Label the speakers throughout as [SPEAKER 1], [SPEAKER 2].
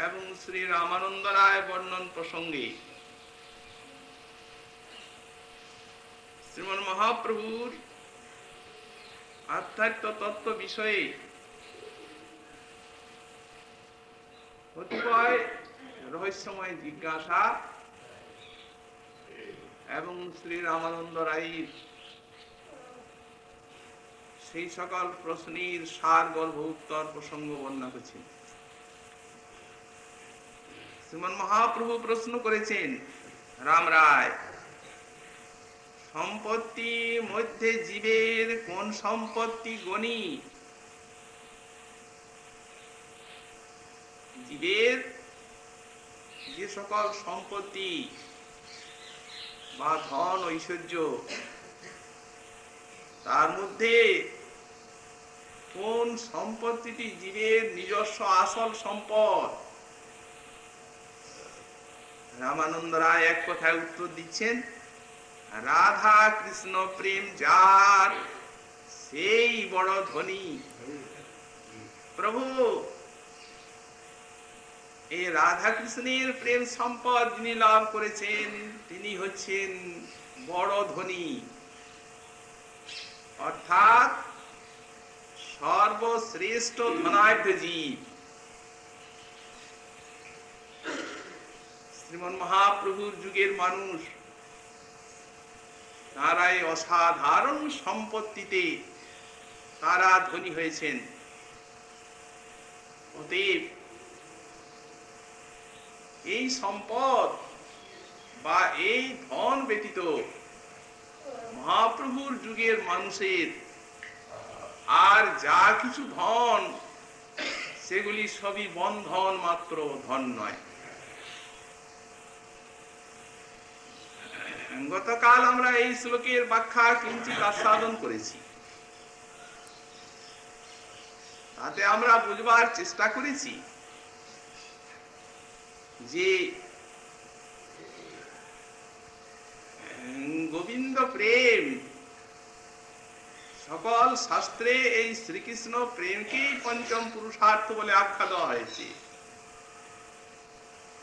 [SPEAKER 1] এবং শ্রী রামানন্দ রায় বর্ণন প্রসঙ্গে শ্রীমন মহাপ্রভুর আধ্যাত্ম তত্ত্ব বিষয়ে কতিপয় রহস্যময় জিজ্ঞাসা এবং শ্রী রামানন্দ রায়ের সেই সকল প্রশ্নের সারগর্ভ উত্তর প্রসঙ্গ বর্ণনা করছেন। শ্রীমন মহাপ্রভু প্রশ্ন করেছেন রাম রায়, সম্পত্তির মধ্যে জীবের কোন সম্পত্তি গণি? জীবের যে সকল সম্পত্তি বা ধন ঐশ্বর্য, তার মধ্যে কোন সম্পত্তিটি জীবের নিজস্ব আসল সম্পদ? রামানন্দ রায় এক কথায় উত্তর দিচ্ছেন, রাধা কৃষ্ণ প্রেম যার সেই বড় ধনী। প্রভু, এই রাধা কৃষ্ণের প্রেম সম্পদ যিনি লাভ করেছেন তিনি হচ্ছেন বড় ধনী, অর্থাৎ সর্বশ্রেষ্ঠ ধনাঢ্য জীব। শ্রীমন মহাপ্রভুর যুগের মানুষ তারা এই অসাধারণ সম্পত্তিতে তারা ধনী হয়েছেন। অতএব এই সম্পদ বা এই ধন ব্যতীত মহাপ্রভুর যুগের মানুষের আর যা কিছু ধন, সেগুলি সবই বন্ধন মাত্র, ধন নয়। গতকাল আমরা এই শ্লোকের ব্যাখ্যা কিঞ্চিৎ আস্বাদন করেছি। তাতে আমরা বুঝবার চেষ্টা করেছি যে গোবিন্দ প্রেম, সকল শাস্ত্রে এই শ্রীকৃষ্ণ প্রেমকেই পঞ্চম পুরুষার্থ বলে আখ্যা দেওয়া হয়েছে।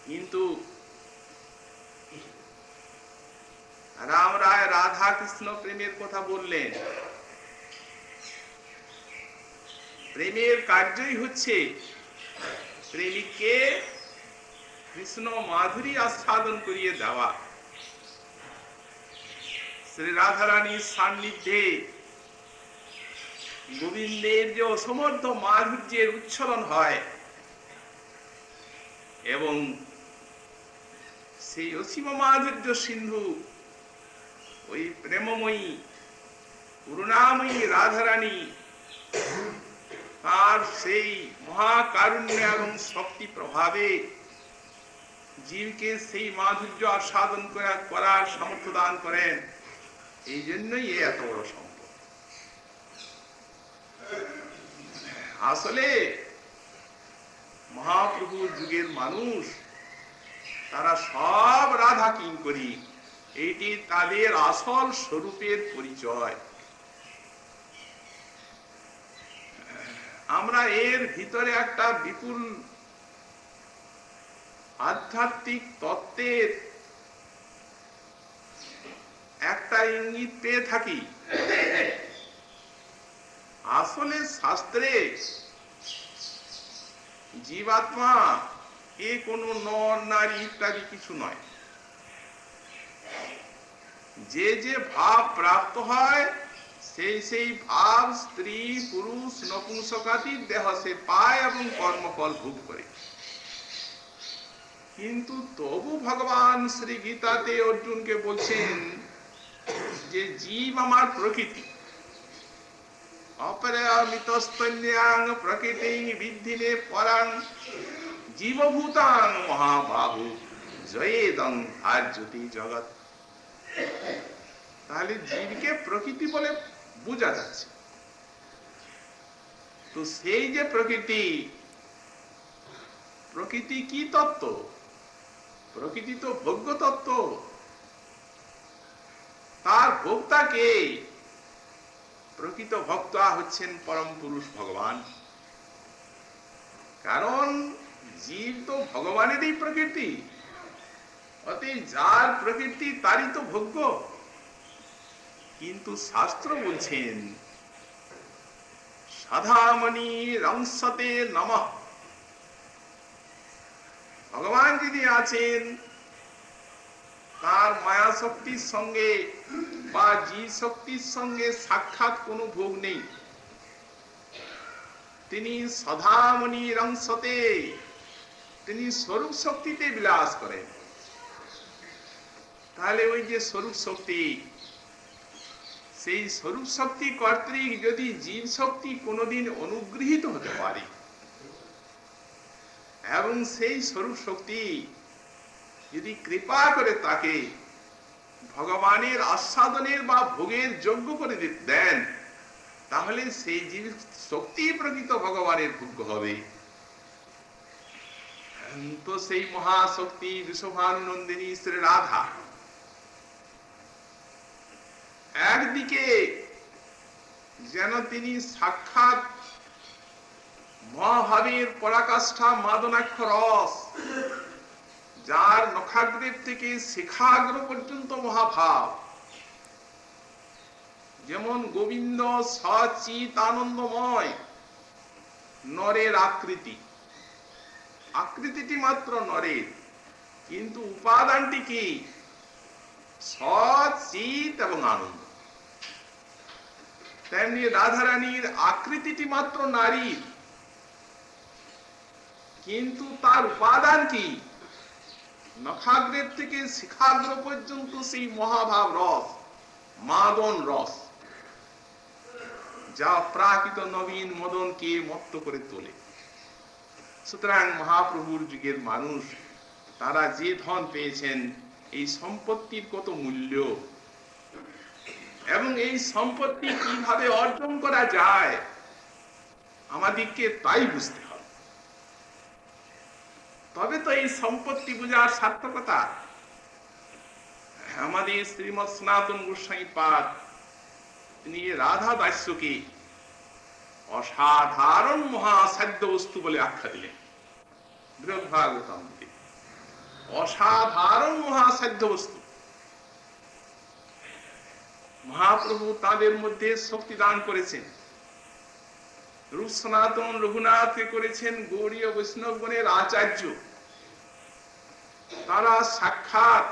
[SPEAKER 1] কিন্তু রাম রায় রাধা কৃষ্ণ প্রেমের কথা বললেন। প্রেমের কার্যই হচ্ছে প্রেমিককে কৃষ্ণ মাধুরী আস্বাদন করিয়ে দেওয়া। শ্রী রাধারানীর সান্নিধ্যে গোবিন্দের যে অসমর্থ মাধুর্যের উচ্ছলন হয় এবং সেই অসীম মাধুর্য সিন্ধু ওই প্রেমময়ী করুণাময়ী রাধারানী তার সেই মহাকারুণ্য এবং শক্তি প্রভাবে জীবকে সেই মাধুর্য আস্বাদন করার সামর্থ্য দান করেন। এই জন্যই এত বড় সম্পদ। আসলে মহাপ্রভুর যুগের মানুষ তারা সব রাধা কিঙ্করী, এটি তাদের আসল স্বরূপের পরিচয়। আমরা এর ভিতরে একটা বিপুল আধ্যাত্মিক তত্ত্বের একটা ইঙ্গিত পেয়ে থাকি। আসলে শাস্ত্রে জীবাত্মা এ কোনো নর নারী ইত্যাদি কিছু নয়। যে যে ভাব প্রাপ্ত হয় সেই সেই ভাব স্ত্রী পুরুষ নপুংসকাতীত দেহ সে পায় এবং কর্মফল ভোগ করে। কিন্তু তবু ভগবান শ্রী গীতাতে অর্জুনকে বলছেন যে জীব আমার প্রকৃতি, অপরিমিতস্তন্যাং প্রকৃতি বিদ্ধিনে পরাং জীবভূতাং মহাবাহু জয়েদং আর্যতি জগৎ। তাহলে জীবকে প্রকৃতি বলে বোঝা যাচ্ছে। তো সেই যে প্রকৃতি, প্রকৃতি কি তত্ত্ব? প্রকৃতি তো ভোগ্য তত্ত্ব। তার ভোক্তা কে? প্রকৃত ভক্তা হচ্ছেন পরম পুরুষ ভগবান। কারণ জীব তো ভগবানেরই প্রকৃতি, অতএব যার প্রকৃতি তারই তো ভোগ্য। কিন্তু শাস্ত্র বলছেন সাধামণি রংসতে নমঃ। ভগবান যিনি আছেন তার মায়া শক্তির সঙ্গে বা জীব শক্তির সঙ্গে সাক্ষাৎ কোনো ভোগ নেই। তিনি সধামণি রংসতে, তিনি স্বরূপ শক্তিতে বিলাস করেন। তাহলে ওই যে স্বরূপ শক্তি, সেই স্বরূপ শক্তি কর্তৃক যদি জীব শক্তি কোনোদিন অনুগৃহীত হতে পারে এবং সেই স্বরূপ শক্তি যদি কৃপা করে তাকে ভগবানের আস্বাদনের বা ভোগের যোগ্য করে দেন, তাহলে সেই জীব শক্তি প্রকৃত ভগবানের ভোগ্য হবে। তো সেই মহাশক্তি বৃষভানুনন্দিনী শ্রী রাধা একদিকে যেন তিনি সাক্ষাৎ মহাভাবের পরাকাষ্ঠা মাদনাক্ষ রস, যার নখাগ্রের থেকে শিখাগ্র পর্যন্ত মহাভাব, যেমন গোবিন্দ সচিত আনন্দময়, নরের আকৃতি, আকৃতিটি মাত্র নরের, কিন্তু উপাদানটি কি? সচিত এবং আনন্দ। তেমনি রাধারানীর আকৃতিটি মাত্র নারীর, কিন্তু তার উপাদান কি? নখাগ্রের থেকে শিখাগ্র পর্যন্ত সেই মহাভাব রস, মাদন রস, যা প্রাকৃত নবীন মদনকে মত্ত করে তোলে। সুতরাং মহাপ্রভুর যুগের মানুষ তারা যে ধন পেয়েছেন, এই সম্পত্তির কত মূল্য এবং এই সম্পত্তি কিভাবে অর্জন করা যায় আমাদেরকে তাই বুঝতে হবে। তবে তো এই সম্পত্তি বোঝার সার্থকতা। আমাদের শ্রীমৎ সনাতন গোস্বামী পাদ তিনি রাধা দাস্যকে অসাধারণ মহাসাধ্য বস্তু বলে আখ্যা দিলেন। বৃহৎ ভাগবতম অসাধারণ মহাসাধ্য বস্তু। মহাপ্রভু তাদের মধ্যে শক্তি দান করেছেন। রূপ সনাতন রঘুনাথকে করেছেন গৌড়ীয় বৈষ্ণবগণের আচার্য। তারা সাক্ষাৎ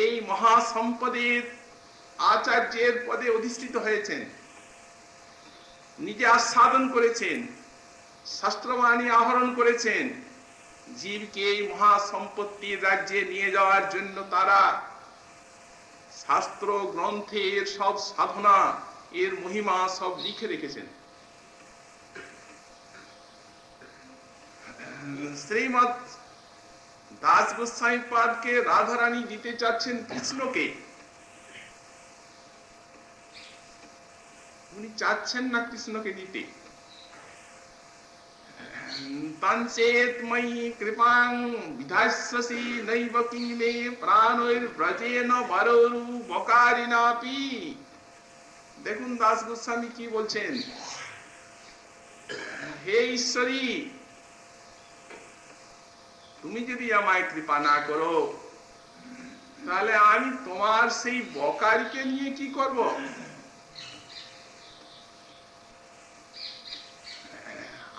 [SPEAKER 1] এই মহাসম্পদের আচার্যের পদে অধিষ্ঠিত হয়েছেন, নিজে আস্বাদন করেছেন, শাস্ত্রবাণী আহরণ করেছেন। জীবকে এই মহাসম্পত্তির রাজ্যে নিয়ে যাওয়ার জন্য তারা শাস্ত্র গ্রন্থের সব সাধনা, এর মহিমা সব লিখে রেখেছেন। শ্রীমৎ দাস গোস্বামী পাদকে রাধারানী দিতে চাচ্ছেন কৃষ্ণকে। উনি চাচ্ছেন না কৃষ্ণকে দিতে। তঞ্চেত ময়ি কৃপাং বিধাস্যসি নৈব কিলে প্রাণৈর্ব্রজেন বররু বকারিনাপি। দেখুন দাস গোস্বামী কি বলছেন, হে ঈশ্বরী, তুমি যদি আমায় কৃপা না করো তাহলে আমি তোমার সেই বকারিকে নিয়ে কি করব?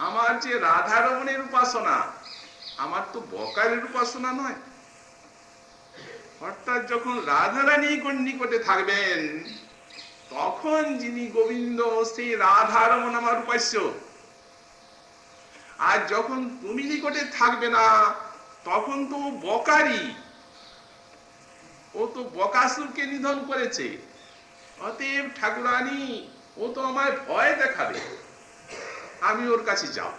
[SPEAKER 1] আমার যে রাধারমণের উপাসনা, আমার তো বকারের উপাসনা নয়। অর্থাৎ যখন রাধারানী নিকটে থাকবেন তখন যিনি গোবিন্দ, সেই রাধারমণ আমার উপাস্য। আর যখন তুমি নিকটে থাকবে না তখন তো বকারি, ও তো বকাসুরকে নিধন করেছে। অতএব ঠাকুরানী ও তো আমায় ভয় দেখাবে, আমি ওর কাছে যাব।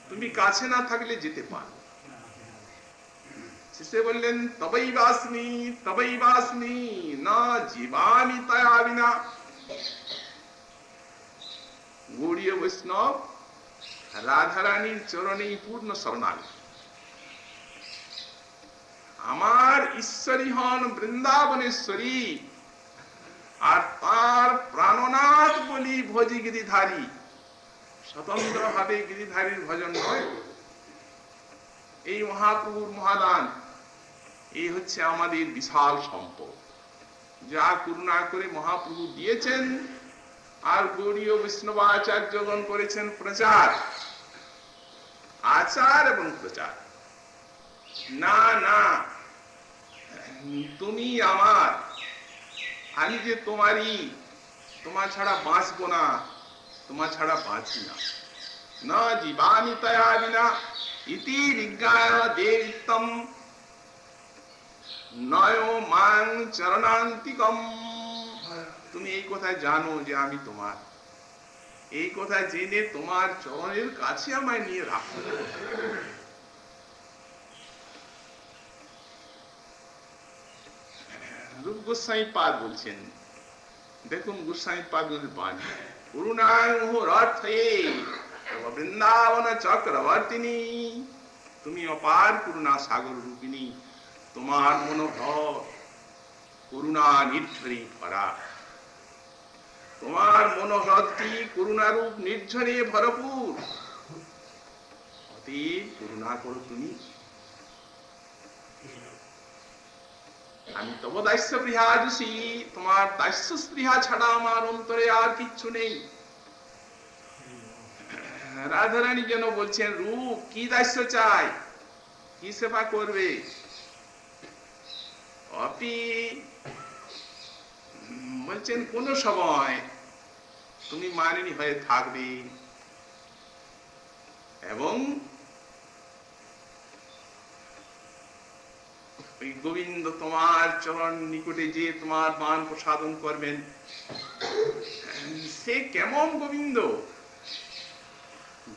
[SPEAKER 1] তুমি কাছে না থাকলে যেতে পারো। শেষে বললেন তবই বাসমি না জীবামি তয়া বিনা। গৌড়ীয় বৈষ্ণব রাধারানীর চরণেই পূর্ণ শরণাগত। আমার ঈশ্বরী হন বৃন্দাবনেশ্বরী, আর তার প্রাণনাথ বলি ভজিগিরিধারী স্বতন্ত্র ভাবে গিরিধারীর ভজন নয়। এই মহাপ্রভুর মহাদান, এই হচ্ছে আমাদের বিশাল সম্পদ, যা করুণা করে মহাপ্রভু দিয়েছেন। আর গৌড়ীয় বৈষ্ণবাচার্যগণ করেছেন প্রচার, আচার এবং প্রচার। না না, তুমি আমার, আমি যে তোমারই, তোমার ছাড়া বাঁচবো না, তোমার ছাড়া বাঁচি না। না জীবামি তয়া বিনা ইতি বিজ্ঞায় দেবিত্তম নয় মাং চরণান্তিকম। তুমি এই কথা জানো যে আমি তোমার, এই কথা জেনে তোমার চরণের কাছে আমায় নিয়ে রাখো। রূপ গোস্বামী পাদ বলছেন, দেখুন গোস্বামী পাদ বাণী, বৃন্দাবন চক্রবর্তিনী, তুমি অপার করুণা সাগর রূপিণী, তোমার মনোহর করুণা নির্ঝরে ভরা, তোমার মনোহরটি করুণারূপ নির্ঝরে ভরপুর। অতীব করুণা করো তুমি। আমি তব দাস্য স্পৃহা যুষি, তোমার দাস্য স্পৃহা ছাড়া আমার অন্তরে আর কিচ্ছু নেই। রাধারানী যেন বলছেন, রূপ কি দাস্য চাই, কি সেবা করবে? অপি বলছেন কোন সময় তুমি মানিনী হয়ে থাকবে, এবং ওই গোবিন্দ তোমার চরণ নিকটে যে তোমার মান প্রসাদন করবেন, সে কেমন গোবিন্দ?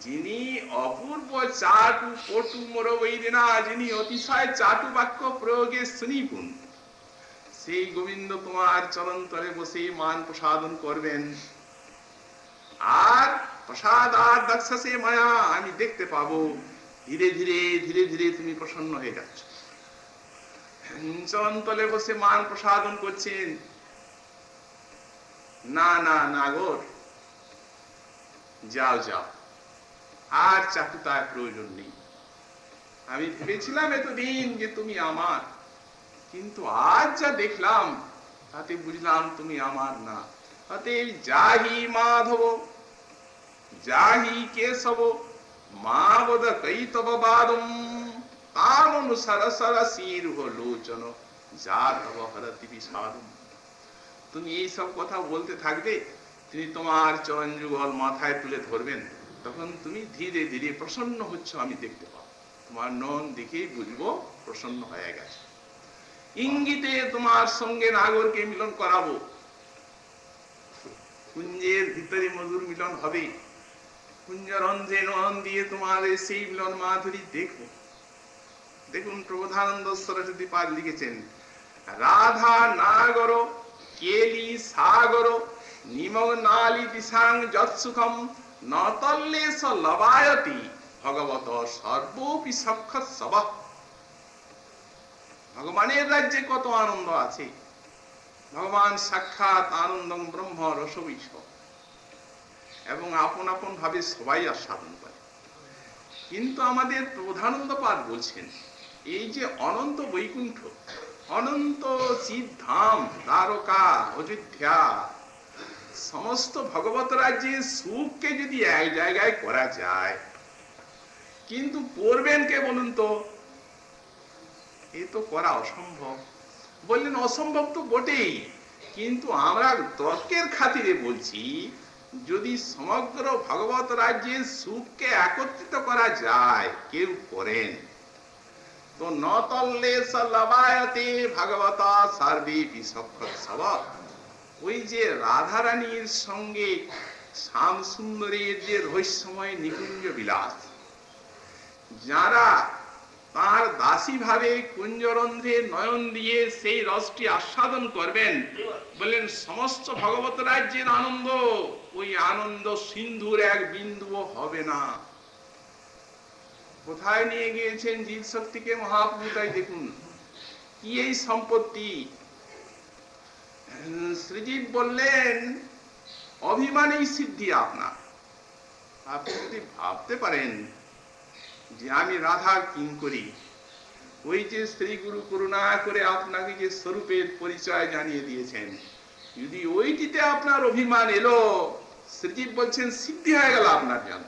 [SPEAKER 1] যিনি অপূর্ব চাটু পটু মোরবৈরিনা, যিনি অতিশয় চাটু বাক্য প্রয়োগে সুনিপুণ, সেই গোবিন্দ তোমার চরণ তলে বসে মান প্রসাদন করবেন। আর প্রসাদ আর দক্ষসে মায়া, আমি দেখতে পাবো ধীরে ধীরে ধীরে ধীরে তুমি প্রসন্ন হয়ে যাচ্ছ। চরণ তলে বসে মান প্রসাদন করছেন। না না নাগর, যাও যাও, আর চাটুতার প্রয়োজন নেই। আমি ভেবেছিলাম এতদিন যে তুমি আমার, কিন্তু আজ যা দেখলাম তাতে বুঝলাম তুমি আমার না। অতএব যাহি মাধব যাহি কেশব মাবদ কৈতব বাদম তাম অনুসার সরসির লোচন যা তব হরতি বিষাদম। তুমি এই সব কথা বলতে থাকবে, তিনি তোমার চরণ যুগল মাথায় তুলে ধরবেন, তখন তুমি ধীরে ধীরে প্রসন্ন হচ্ছ, আমি দেখতে পাবো। তোমার নন দেখেই বুঝবো প্রসন্ন হয়ে গেছে। ইঙ্গিতে তোমার সঙ্গে নাগরকে মিলন করাবো, কুঞ্জের ভিতরে মধুর মিলন হবে, কুঞ্জরন্ধ্রে নয়ন দিয়ে তোমার সেই মিলন মাধুরী দেখবো। দেখুন প্রবোধানন্দ সরস্বতী পাদ লিখেছেন, রাধা নাগর কেলি সাগর নিমগ্নালি দিশাং যৎসুখম নতল্লেশ লবায়তি ভগবত সর্বোপি সক্ষৎ সবঃ। ভগবানের রাজ্যে কত আনন্দ আছে, ভগবান সাক্ষাৎ আনন্দং ব্রহ্ম রসবিষ, এবং আপন আপন ভাবে সবাই আস্বাদন করে। কিন্তু আমাদের প্রধানন্দ পাদ বলছেন, এই যে অনন্ত বৈকুণ্ঠ, অনন্ত চিদ্ধাম, দ্বারকা, অযোধ্যা, সমস্ত ভগবত রাজ্যের সুখকে যদি এক জায়গায় করা যায়, কিন্তু করবেন কে বলুন তো? এ তো করা অসম্ভব। বললেন অসম্ভব তো বটেই, কিন্তু আমরা তর্কের খাতিরে বলছি, যদি সমগ্র ভগবত রাজ্যের সুখকে একত্রিত করা যায়, কেউ করেন তো নতল্লেশ লবায়তে ভগবতা সর্বেপি সক্ষৎ সবঃ। ওই যে রাধারানীর সঙ্গে শ্যাম সুন্দরের যে রহস্যময় নিকুঞ্জ বিলাস, যারা তার দাসী ভাবে কুঞ্জরন্ধ্রে নয়ন দিয়ে সেই রসটি আস্বাদন করবেন, বললেন সমস্ত ভগবত রাজ্যের আনন্দ, ওই আনন্দ সিন্ধুর এক বিন্দুও হবে না। কোথায় নিয়ে গিয়েছেন জীব শক্তিকে মহাপ্রভু, তাই দেখুন কি এই সম্পত্তি। শ্রীজীব বললেন অভিমানেই সিদ্ধি আপনার, আপনি যদি ভাবতে পারেন যে আমি রাধার কিঙ্করী, ওই যে শ্রী গুরু করুণা করে আপনাকে যে স্বরূপের পরিচয় জানিয়ে দিয়েছেন, যদি ওইটিতে আপনার অভিমান এলো, শ্রীজীব বলছেন সিদ্ধি হয়ে গেল আপনার জন্য।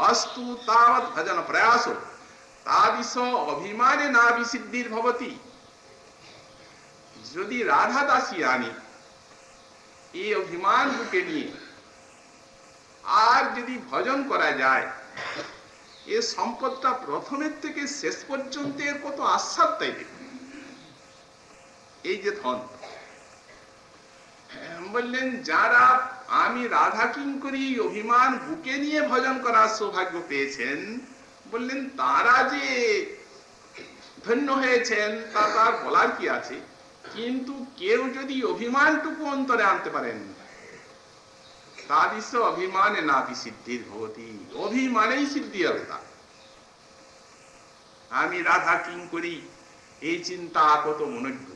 [SPEAKER 1] অস্তু তাবৎ ভজন প্রয়াস তাদিশ অভিমানে না বিসিদ্ধির ভবতি। যদি রাধা দাসী আনি এই অভিমান বুকে নিয়ে আর যদি ভজন করা যায়, এ সম্পদটা প্রথমের থেকে শেষ পর্যন্ত এর কত আস্বাদ তাই দেখুন। এই যে ধন, বললেন যারা আমি রাধা কিঙ্করী অভিমান বুকে নিয়ে ভজন করার সৌভাগ্য পেয়েছেন, বললেন তারা যে ধন্য হয়েছেন তা তার বলার কি আছে। কিন্তু কেউ যদি অভিমানটুকু অন্তরে আনতে পারেন, তাদিশ অভিমানে না বিসিদ্ধির ভবতি, অভিমানেই সিদ্ধি হবে তার। আমি রাধা কিঙ্করী, এই চিন্তা কত মনোজ্ঞ,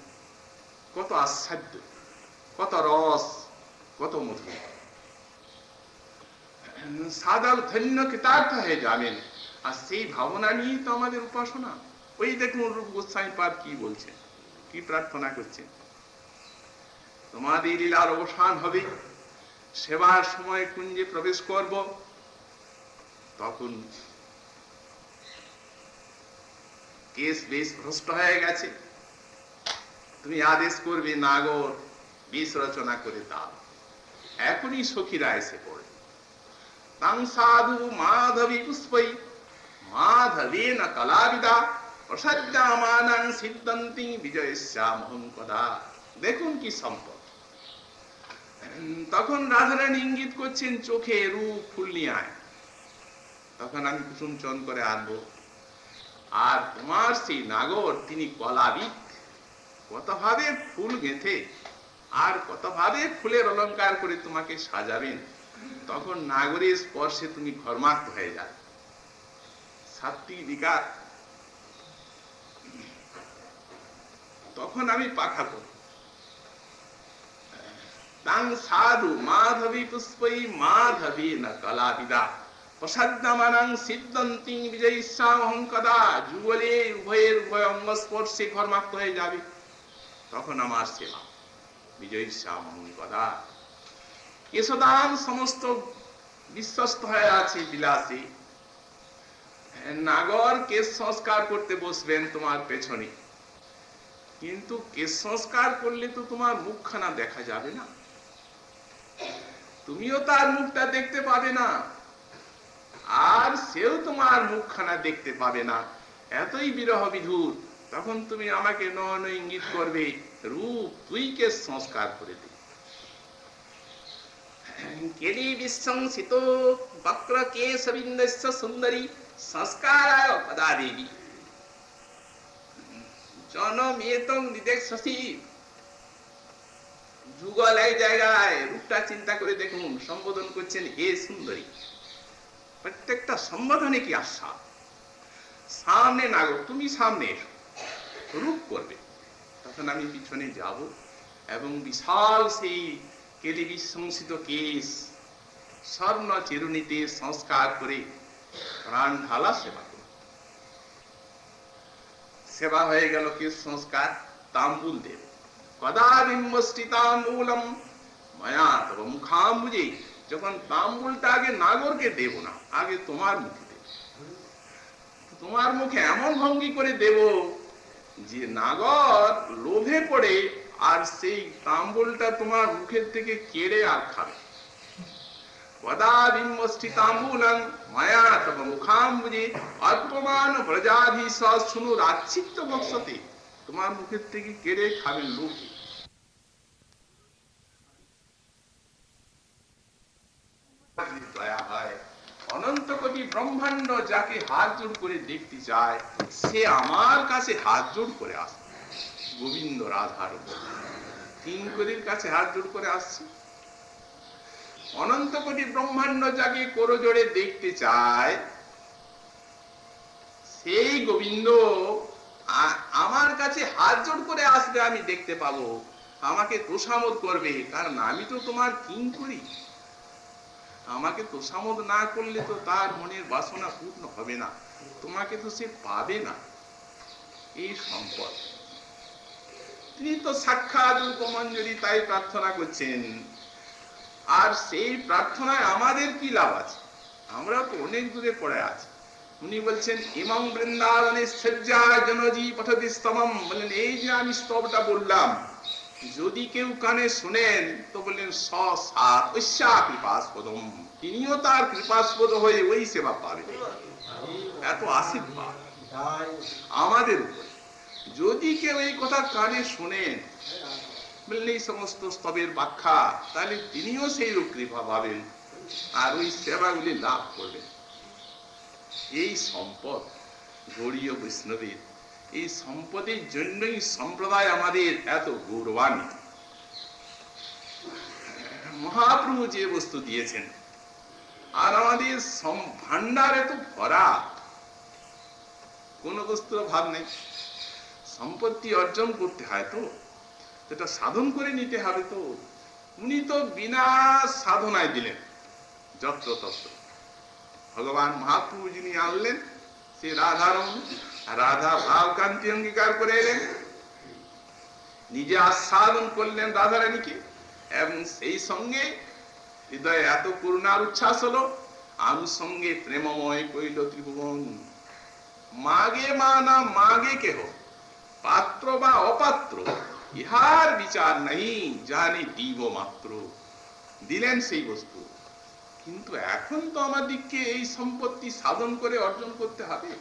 [SPEAKER 1] কত আস্বাদ্য, কত রস, কত মধুর। সাধক ধন্য কৃতার্থ হয়ে যাবেন। আর সেই ভাবনা নিয়েই তো আমাদের উপাসনা। ওই দেখুন রূপ গোস্বামী পাদ কি বলছেন, কি প্রার্থনা করছেন। তোমাদের লীলার অবসান হবে, সেবার সময় কুঞ্জে প্রবেশ করব, তখন কেশ বেশ ভ্রষ্ট হয়ে গেছে, তুমি আদেশ করবে নাগর বেশ রচনা করে দাও। এখনই সখীরা এসে পড়ে। তাং সাধু মাধবী পুষ্পই মাধবেন কলাবিদা প্রসাদ্যামানাং সিদ্ধন্তি বিজয়স্যামহং কদা। দেখুন কি সম্পদ। তখন রাধারানী ইঙ্গিত করছেন চোখে রূপ ফুল নিয়ে আয়, তখন আমি কুসুম চন করে আনবো। আর তোমার সেই নাগর তিনি কলাবিদ, কত ভাবে ফুল গেঁথে আর কত ভাবে ফুলের অলঙ্কার করে তোমাকে সাজাবেন, তখন নাগরের স্পর্শে তুমি ঘর্মাক্ত হয়ে যাবে। সাত্বিক বিকার, তখন আমি পাখা করব। তাং সাধু মাধবী পুষ্পই মাধবী না কলাবিদা প্রসাদ্যমানাং সিদ্ধন্তি বিজয়িষ্যামহং কদা। যুগলে উভয়ের উভয় অঙ্গ স্পর্শে ঘর্মাক্ত হয়ে যাবে, তখন আমার সেবা বিজয়িষ্যামহং কদা। কেশদান সমস্ত বিশ্বস্ত হয়ে আছে বিলাসী। নাগর কেশ সংস্কার করতে বসবেন তোমার পেছনে, কিন্তু কেশ সংস্কার করলে তো তোমার মুখখানা দেখা যাবে না, তুমিও তার মুখটা দেখতে পাবে না, আর সেও তোমার মুখখানা দেখতে পাবে না। এতই বিরহ বিধুর। তখন তুমি আমাকে নয়ন ইঙ্গিত করবে, রূপ তুই কেশ সংস্কার করে দে। কেলি বিশংসিত বক্র কেশবিন্দস্য সুন্দরী সংস্কারায় পদা দেবী জনমেতং নিদেক্ষসি। যুগল এই জায়গায় রূপটা চিন্তা করে দেখুন, সম্বোধন করছেন হে সুন্দরী। প্রত্যেকটা সম্বোধনে কি আস্বাদ। সামনে নাগর, তুমি সামনে এসো, রূপ করবে, তখন আমি পিছনে যাব এবং বিশাল সেই কেলি বিশংসিত কেশ স্বর্ণ চিরুনিতে সংস্কার করে প্রাণ ঢালা সেবা করব। সেবা হয়ে গেল কেশ সংস্কার, তাম্বুল দেব। কদা বিম্বষ্টি তাম্বুলম মায়া তব মুখাম্বুজে। যখন তাম্বুলটা আগে নাগরকে দেব না, আগে তোমার মুখে দেব। তোমার মুখে এমন ভঙ্গি করে দেব যে নাগর লোভে পড়ে আর সেই তাম্বুলটা তোমার মুখের থেকে কেড়ে আর খাবে। কদা বিম্বষ্টি তাম্বুলং মায়া তব মুখাম্বুজে অল্পমান ব্রজাধীশ শুনু রাচ্ছিত্য বক্সতে। তোমার মুখের থেকে কেড়ে খাবেন লোভে। দয়া হয়, অনন্ত কোটি ব্রহ্মাণ্ড যাকে হাত জোড় করে দেখতে চায়, সে আমার কাছে হাত জোড় করে আসে। গোবিন্দ রাধার কিঙ্করীর কাছে হাত জোড় করে আসছে। অনন্ত কোটি ব্রহ্মাণ্ড যাকে করজোড়ে দেখতে চায়, সেই গোবিন্দ আমার কাছে হাত জোড় করে আসবে, আমি দেখতে পাবো, আমাকে তোষামোদ করবে, কারণ আমি তো তোমার কিঙ্করী। আমাকে তোষামোদ না করলে তো তার মনের বাসনা পূর্ণ হবে না, তোমাকে তো সে পাবে না। এই সম্পদ তিনি তো সাক্ষাৎ রূপমঞ্জরি, তাই প্রার্থনা করছেন। আর সেই প্রার্থনায় আমাদের কি লাভ আছে? আমরা তো অনেক দূরে পড়ে আছি। উনি বলছেন ইমাম বৃন্দাবনে সজ্জা জনজি পঠতি স্তবম, বললেন এই যে আমি স্তবটা বললাম, যদি কেউ কানে শুনেন তো বললেন সসাত ঐশা কৃপাস্পদম, তিনিও তার কৃপাস্পদ হয়ে ওই সেবা পাবে। এত আশীর্বাদ আমাদের উপরে। যদি কেউ এই কথা কানে শুনেন, বললেন এই সমস্ত স্তবের ব্যাখ্যা, তাহলে তিনিও সেই রূপ কৃপা পাবেন আর ওই সেবাগুলি লাভ করবেন। এই সম্পদ গৌড়ীয় বৈষ্ণবের, এই সম্পদের জন্যই সম্প্রদায় আমাদের এত গৌরবান্বিত। মহাপ্রভু যে বস্তু দিয়েছেন, আর আমাদের ভান্ডার এত ভরা, কোন বস্তুর অভাব নেই। সম্পত্তি অর্জন করতে হয় তো সেটা সাধন করে নিতে হবে। তো উনি তো বিনা সাধনায় দিলেন যত্র তত্র। ভগবান মহাপ্রভু যিনি আনলেন, সে রাধা ভাব কান্তি অঙ্গীকার করে এলেন, নিজে আস্বাদন করলেন রাধারানীকে, এবং সেই সঙ্গে হৃদয়ে এত করুণার উচ্ছ্বাস হলো, আনুসঙ্গে প্রেমময় কইল ত্রিভুবন। মাগে মা না মাগে কেহ, পাত্র বা অপাত্র, ইহার বিচার নাই, জানি দিব মাত্র। দিলেন সেই বস্তু। কিন্তু এখন তো আমাদেরকে এই সম্পত্তি সাধন করে অর্জন করতে হবে।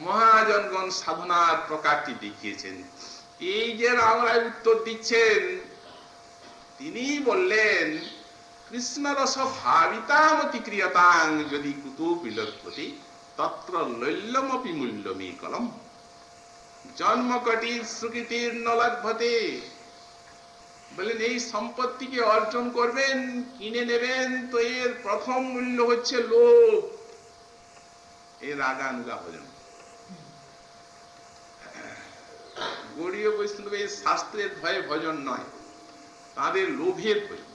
[SPEAKER 1] মহাজনগণ সাধনার প্রকারটি দেখিয়েছেন। এই যে রামরায় উত্তর দিচ্ছেন, তিনি বললেন কৃষ্ণ রস ভাবিতামতি ক্রিয়তাং যদি কুতুবিলক্ষতি তত্র লৈল্যমপি মূল্যমী কলম জন্মকটির সুকৃতির নলভ্যতে। বলেন এই সম্পত্তিকে অর্জন করবেন, কিনে নেবেন, তো এর প্রথম মূল্য হচ্ছে লোভ, এর রাগানুগা ভজন। গৌড়ীয় বৈষ্ণবের শাস্ত্রের ভয়ে ভজন নয়, তাদের লোভের ভজন।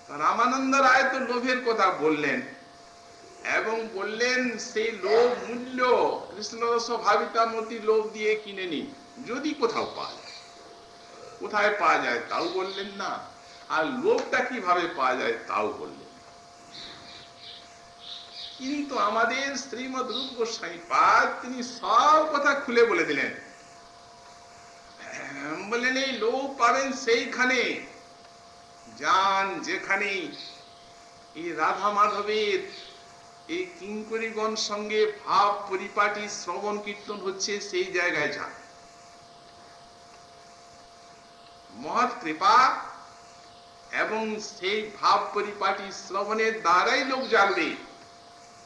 [SPEAKER 1] রামানন্দ রায় তো লোভের কথা বললেন, এবং বললেন সেই লোভ মূল্য কৃষ্ণরস ভাবিতামতি লোভ দিয়ে কিনে নিন, যদি কোথাও পাওয়া যায়। কোথায় পাওয়া যায় তাও বললেন না, আর লোভটা কিভাবে পাওয়া যায় তাও বললেন। কিন্তু আমাদের শ্রীমদ রূপ গোস্বামী পাদ তিনি সব কথা খুলে বলে দিলেন। বললেন এই লোভ পাবেন সেইখানে, যান যেখানে এই রাধা মাধবের এই কিঙ্করীগণ সঙ্গে ভাব পরিপাটি শ্রবণ কীর্তন হচ্ছে, সেই জায়গায় যান। মহৎ কৃপা এবং সেই ভাব পরিপাটি শ্রবণের দ্বারাই লোক জানবে।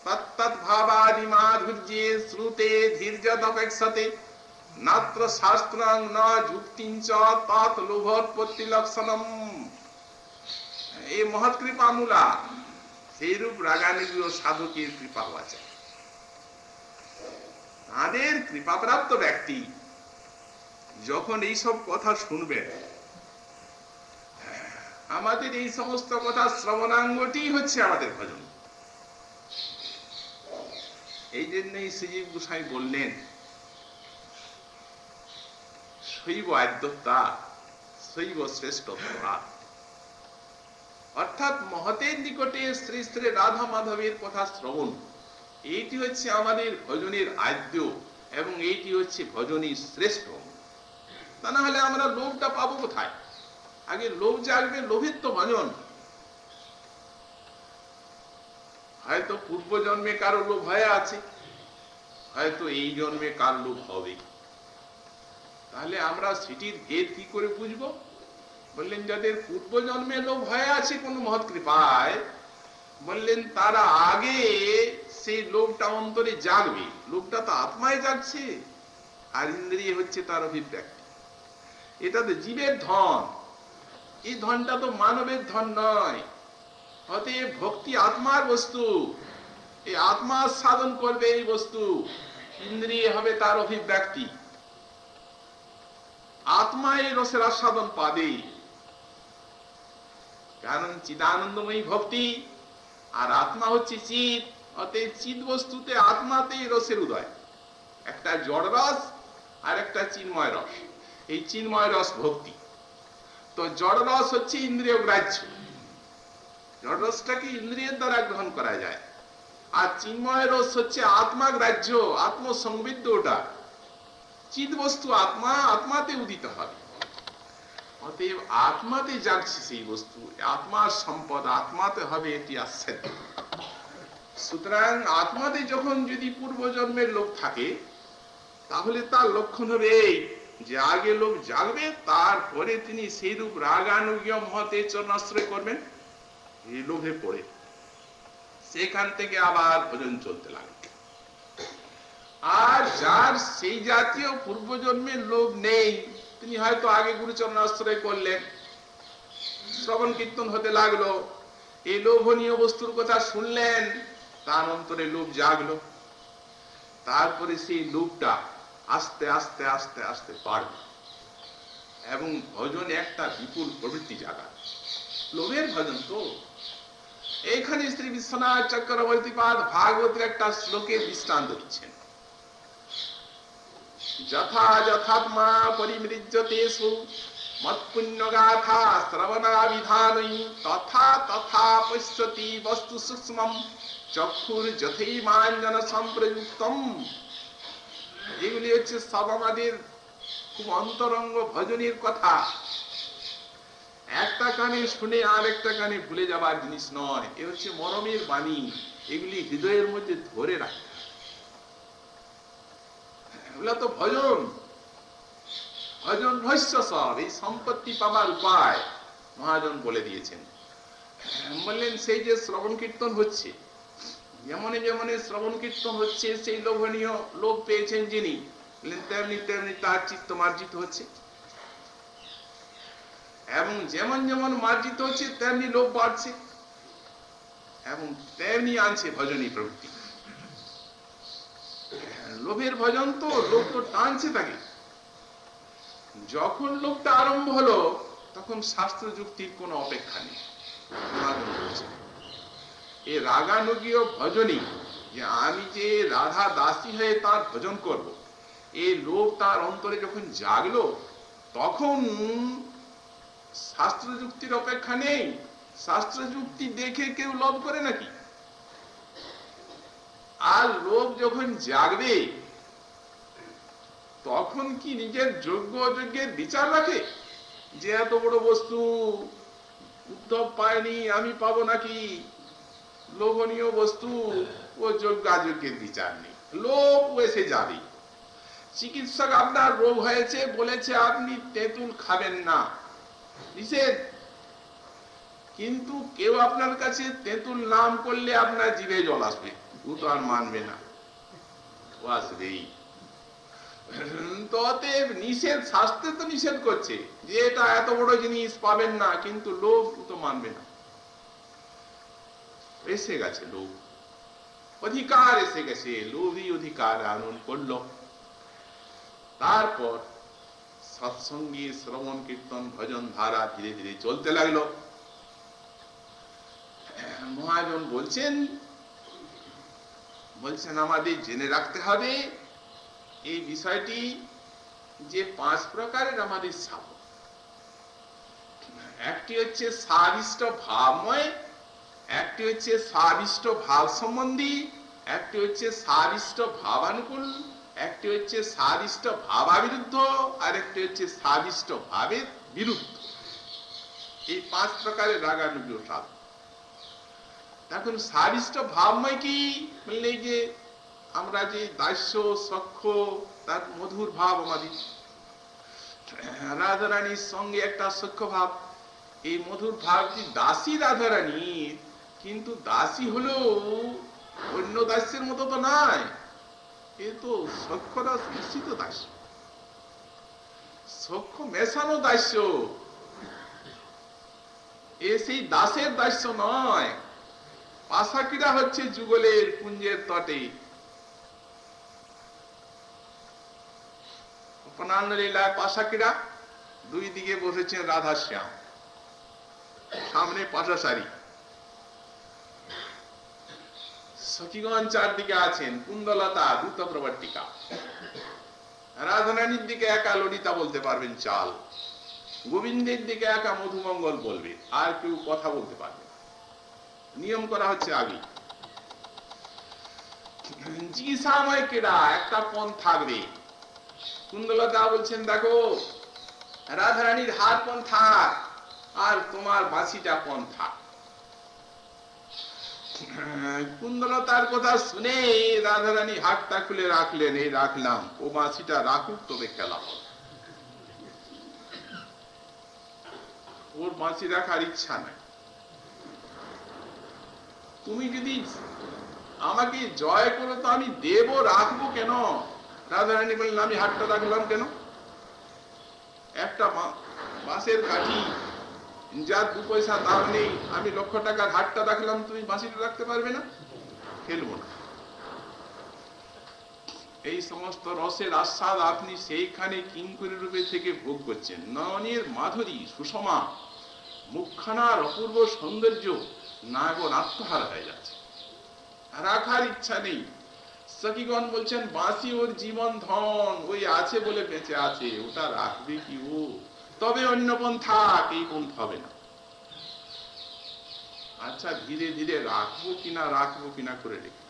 [SPEAKER 1] তত্তৎ ভাবাদি মাধুর্যে শ্রুতে ধীর্যদপেক্ষতে নাত্র শাস্ত্রং ন যুক্তিঞ্চ তৎ লোভোৎপত্তি লক্ষণম। এই মহৎ কৃপা মূলা, সেই রূপ রাগানুগ সাধকের কৃপা হওয়া চাই। তাদের কৃপাপ্রাপ্ত ব্যক্তি যখন এইসব কথা শুনবেন, আমাদের এই সমস্ত কথা শ্রবণাঙ্গটি হচ্ছে আমাদের ভজন। এই জন্যই শ্রীজীব গোসাই বললেন শৈব আদ্যতা শৈব শ্রেষ্ঠতা, অর্থাৎ মহতের নিকটে শ্রী শ্রী রাধা মাধবের কথা শ্রবণ, এইটি হচ্ছে আমাদের ভজনের আদ্য, এবং এইটি হচ্ছে ভজনের শ্রেষ্ঠ। তা না হলে আমরা লোভটা পাবো কোথায়? আগে লোভ জাগবে, লোভের তো ভজন। হয়তো পূর্ব জন্মে কারো লোভ হয়ে আছে, হয়তো এই জন্মে কার লোভ হবে। তাহলে আমরা সেটির ভেদ কি করে বুঝবো? বললেন যাদের পূর্ব জন্মে লোভ হয়ে আছে কোন মহৎ কৃপায়, বললেন তারা আগে সেই লোভটা অন্তরে জাগবে। লোভটা তো আত্মায় জাগছে, আর ইন্দ্রিয় হচ্ছে তার অভিব্যক্তি। এটা তো জীবের ধন, এই ধনটা তো মানবের ধন নয়। অতএব ভক্তি আত্মার বস্তু, এই আত্মা সাধন করবে এই বস্তু, ইন্দ্রিয় হবে তার অভিব্যক্তি। আত্মা এই রসের আস্বাদন পাবে। কারণ চিদানন্দময়ী ভক্তি, আর আত্মা হচ্ছে চিৎ। অতএব চিৎ বস্তুতে আত্মাতেই রসের উদয়, একটা জড় রস আর একটা চিন্ময় রস। এই চিন্ময় রস ভক্তি। তো জড় রস হচ্ছে ইন্দ্রিয় গ্রাহ্য, জড় রসটাকে ইন্দ্রিয়ের দ্বারা গ্রহণ করা যায়। আর চিন্ময় রস হচ্ছে আত্মা গ্রাহ্য, আত্মসংবিদ্ধ। ওটা চিৎ বস্তু আত্মা, আত্মাতে উদিত হবে। অতএব আত্মাতে যাচ্ছে সেই বস্তু, আত্মার সম্পদ আত্মাতে হবে, এটি আশ্চর্য। সুতরাং আত্মাতে যখন যদি পূর্বজন্মের লোক থাকে, তাহলে তার লক্ষণ হবে এই যে আগে লোক জাগবে, তারপরে তিনি সেই রূপ রাগানুজ্ঞ মহতে চরণাশ্রয় করবেন। এই লোভে পড়ে সেখান থেকে আবার ভজন চলতে লাগবে। আর যার সেই জাতীয় পূর্বজন্মের লোভ নেই, তিনি হয়তো আগে গুরুচরণ আশ্রয় করলেন, শ্রবণ কীর্তন হতে লাগলো, এই লোভনীয় বস্তুর কথা শুনলেন, তার অন্তরে লোভ জাগলো। তারপরে সেই লোভটা আস্তে আস্তে আস্তে আস্তে বাড়বে এবং ভজনে একটা বিপুল প্রবৃত্তি জাগাবে। লোভের ভজন তো এইখানে শ্রী বিশ্বনাথ চক্রবর্তী পাদ ভাগবতের একটা শ্লোকের দৃষ্টান্ত দিচ্ছেন। যথা যথাত্মা পরিমৃজ্যতেষু মৎপুণ্যগাথা শ্রবণাবিধানৈ তথা তথা পশ্যতি বস্তু সূক্ষ্মম চক্ষুর যথৈমাঞ্জন সম্প্রযুক্তম। এগুলি হচ্ছে সব আমাদের খুব অন্তরঙ্গ ভজনের কথা। একটা কানে শুনে আর একটা কানে ভুলে যাবার জিনিস নয়, এ হচ্ছে মরমের বাণী। এগুলি হৃদয়ের মধ্যে ধরে রাখতে, এগুলা তো ভজন, ভজন রহস্য সব। এই সম্পত্তি পাবার উপায় মহাজন বলে দিয়েছেন। বললেন সেই যে শ্রবণ কীর্তন হচ্ছে, যেমন যেমন শ্রবণ কীর্তন হচ্ছে, সেই লোভনীয় লোভ পেয়েছেন যিনি, তেমনি তেমনি তার চিত্ত মার্জিত হচ্ছে, এবং যেমন যেমন মার্জিত হচ্ছে তেমনি লোভ বাড়ছে, এবং তেমনি আনছে ভজনী প্রবৃত্তি। লোভের ভজন তো, লোভ তো টানছে তাকে। যখন লোভটা আরম্ভ হলো, তখন শাস্ত্র যুক্তির কোনো অপেক্ষা নেই। এই রাগানুগীয় ভজনী, যে আমি যে রাধা দাসী হয়ে তার ভজন করব, এই লোভ তার অন্তরে যখন জাগলো, তখন শাস্ত্র যুক্তির অপেক্ষা নেই। শাস্ত্র যুক্তি দেখে কেউ লোভ করে নাকি? আর লোভ যখন জাগবে, তখন কি নিজের যোগ্য অযোগ্যের বিচার রাখে? যে এত বড় বস্তু উদ্ধব পায়নি, আমি পাবো নাকি? লোভনীয় বস্তু, ও যোগ্য অযোগ্যের বিচার নেই, লোভ এসে যাবে। চিকিৎসক আপনার রোগ হয়েছে, বলেছে আপনি তেঁতুল খাবেন না, নিষেধ। কিন্তু কেউ আপনার কাছে তেঁতুল নাম করলে আপনার জিভে জল আসবে, ও তো আর মানবে না, ও আসবেই। অতএব নিষেধ, শাস্ত্রে তো নিষেধ করছে যে এটা এত বড় জিনিস পাবেন না, কিন্তু লোভ তো মানবে না। এসে গেছে লোভ, অধিকার এসে গেছে, লোভী অধিকার আনয়ন করলো। তারপর সৎসঙ্গী শ্রবণ কীর্তন ভজন ধারা ধীরে ধীরে চলতে লাগলো। মহাজন বলছেন আমাদের জেনে রাখতে হবে এই বিষয়টি, যে 5 প্রকারের আমাদের সাধক। একটি হচ্ছে সাবিষ্ট ভাবময়, একটি হচ্ছে সাবিষ্ট ভাব সম্বন্ধী, একটি হচ্ছে সাবিষ্ট ভাবানুকূল, একটি হচ্ছে সাবিষ্ট ভাবাবিরুদ্ধ, আর একটি হচ্ছে সাবিষ্ট ভাবের বিরুদ্ধ। এই 5 প্রকারের রাগানুগ সাধক। এখন সাবিষ্ট ভাবময় কি বললে, যে আমরা যে দাস্য সখ্য, তার মধুর ভাব, আমাদের রাধারানীর সঙ্গে একটা সখ্য ভাব, এই মধুর ভাব কি দাসী রাধারানীর, কিন্তু দাসী হলেও অন্য দাস্যের মতো তো নয়, এ তো সখ্য দাস মিশ্রিত দাস্য, সখ্য মেশানো দাস্য। এ সেই দাসের দাস্য নয়। পাশাকিরা হচ্ছে যুগলের কুঞ্জের তটে, লীলায় পাশাকিরা, দুই দিকে বসেছেন রাধা শ্যাম। সামনে পাশাসারি, সখীগণ চারদিকে আছেন, কুন্দলতা দ্রুত প্রবর্তিকা, রাধারানীর দিকে একা ললিতা বলতে পারবেন চাল, গোবিন্দের দিকে একা মধুমঙ্গল বলবে, আর কেউ কথা বলতে পারবে না। নিয়ম করা হচ্ছে আগে, জি সময় কেডা একটা পণ থাকবে। কুন্দলতা বলছেন দেখো রাধারানীর হাত পণ থাক আর তোমার বাঁশিটা পণ থাক। কুন্দলতার কথা শুনে রাধারানী হাতটা খুলে রাখলেন, এই রাখলাম, ও বাঁশিটা রাখুক তবে খেলা হবে। ওর বাঁশি রাখার ইচ্ছা নাই। তুমি যদি আমাকে জয় করো তো আমি দেব, রাখবো কেন? রাধারানী বললেন আমি হাতটা রাখলাম কেন? একটা বাঁশের কাঠি যার 2 পয়সা দাম নেই, আমি লক্ষ টাকার হাটটা রাখলাম, তুমি বাঁশিটা রাখতে পারবে না? খেলবো না। এই সমস্ত রসের আস্বাদ আপনি সেইখানে কিঙ্করী রূপে থেকে ভোগ করছেন। নয়নের মাধুরী সুষমা, মুখখানার অপূর্ব সৌন্দর্য, নাগর আত্মহারা হয়ে যাচ্ছে, রাখার ইচ্ছা নেই। সখীগণ বলছেন বাঁশি ওর জীবন ধন, ওই আছে বলে বেঁচে আছে, ওটা রাখবে কি ও? তবে অন্য পণ থাক, এই পণ হবে না। আচ্ছা ধীরে ধীরে রাখবো কিনা করে রেখে।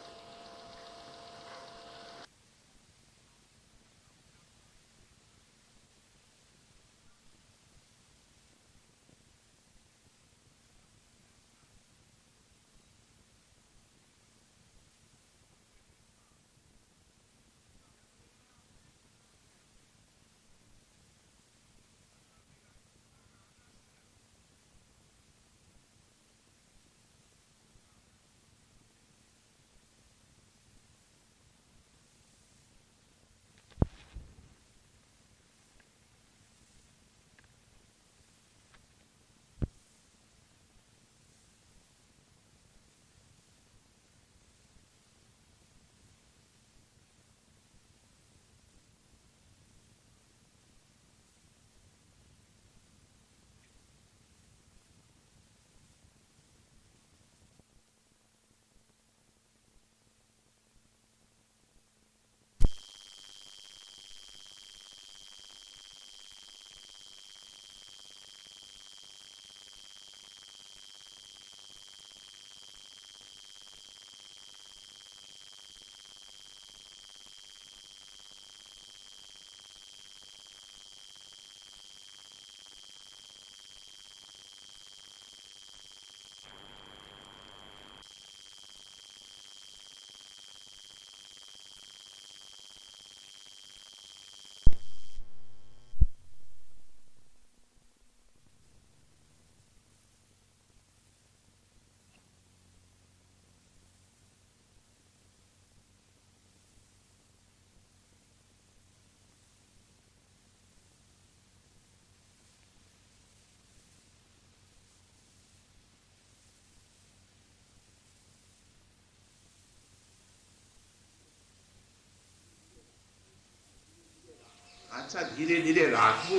[SPEAKER 1] আচ্ছা ধীরে ধীরে রাখবো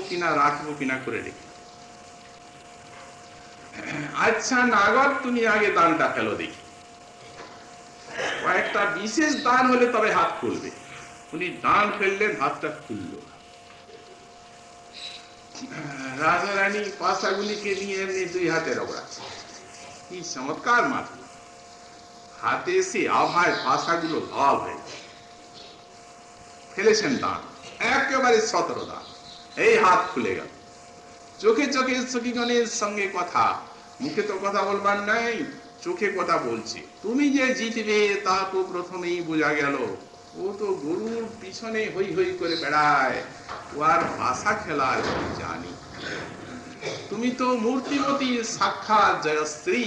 [SPEAKER 1] কিনা করে রেখে। আচ্ছা নাগর তুমি আগে দানটা ফেলো দেখি, কয়েকটা বিশেষ দান হলে তবে হাত খুলবে। উনি দান ফেললেন, হাতটা খুললো। রাজারানী পাশাগুলিকে নিয়ে এমনি 2 হাতে রগড়াচ্ছে, কি চমৎকার মাথা। হাতে এসে আভায় পাশাগুলো লাল হয়ে ফেলেছেন দান, একেবারে 17 দান। এই হাত খুলে গেল। চোখে চোখে সখীগণের সঙ্গে কথা, মুখে তো কথা বলবার নাই, চোখে কথা বলছে। তুমি যে জিতবে তা তো প্রথমেই বোঝা গেল। ও তো গরুর পিছনে হই হই করে বেড়ায়, ও আর ভাষা খেলার কি জানি। তুমি তো মূর্তিমতী সাক্ষাৎ জয়শ্রী।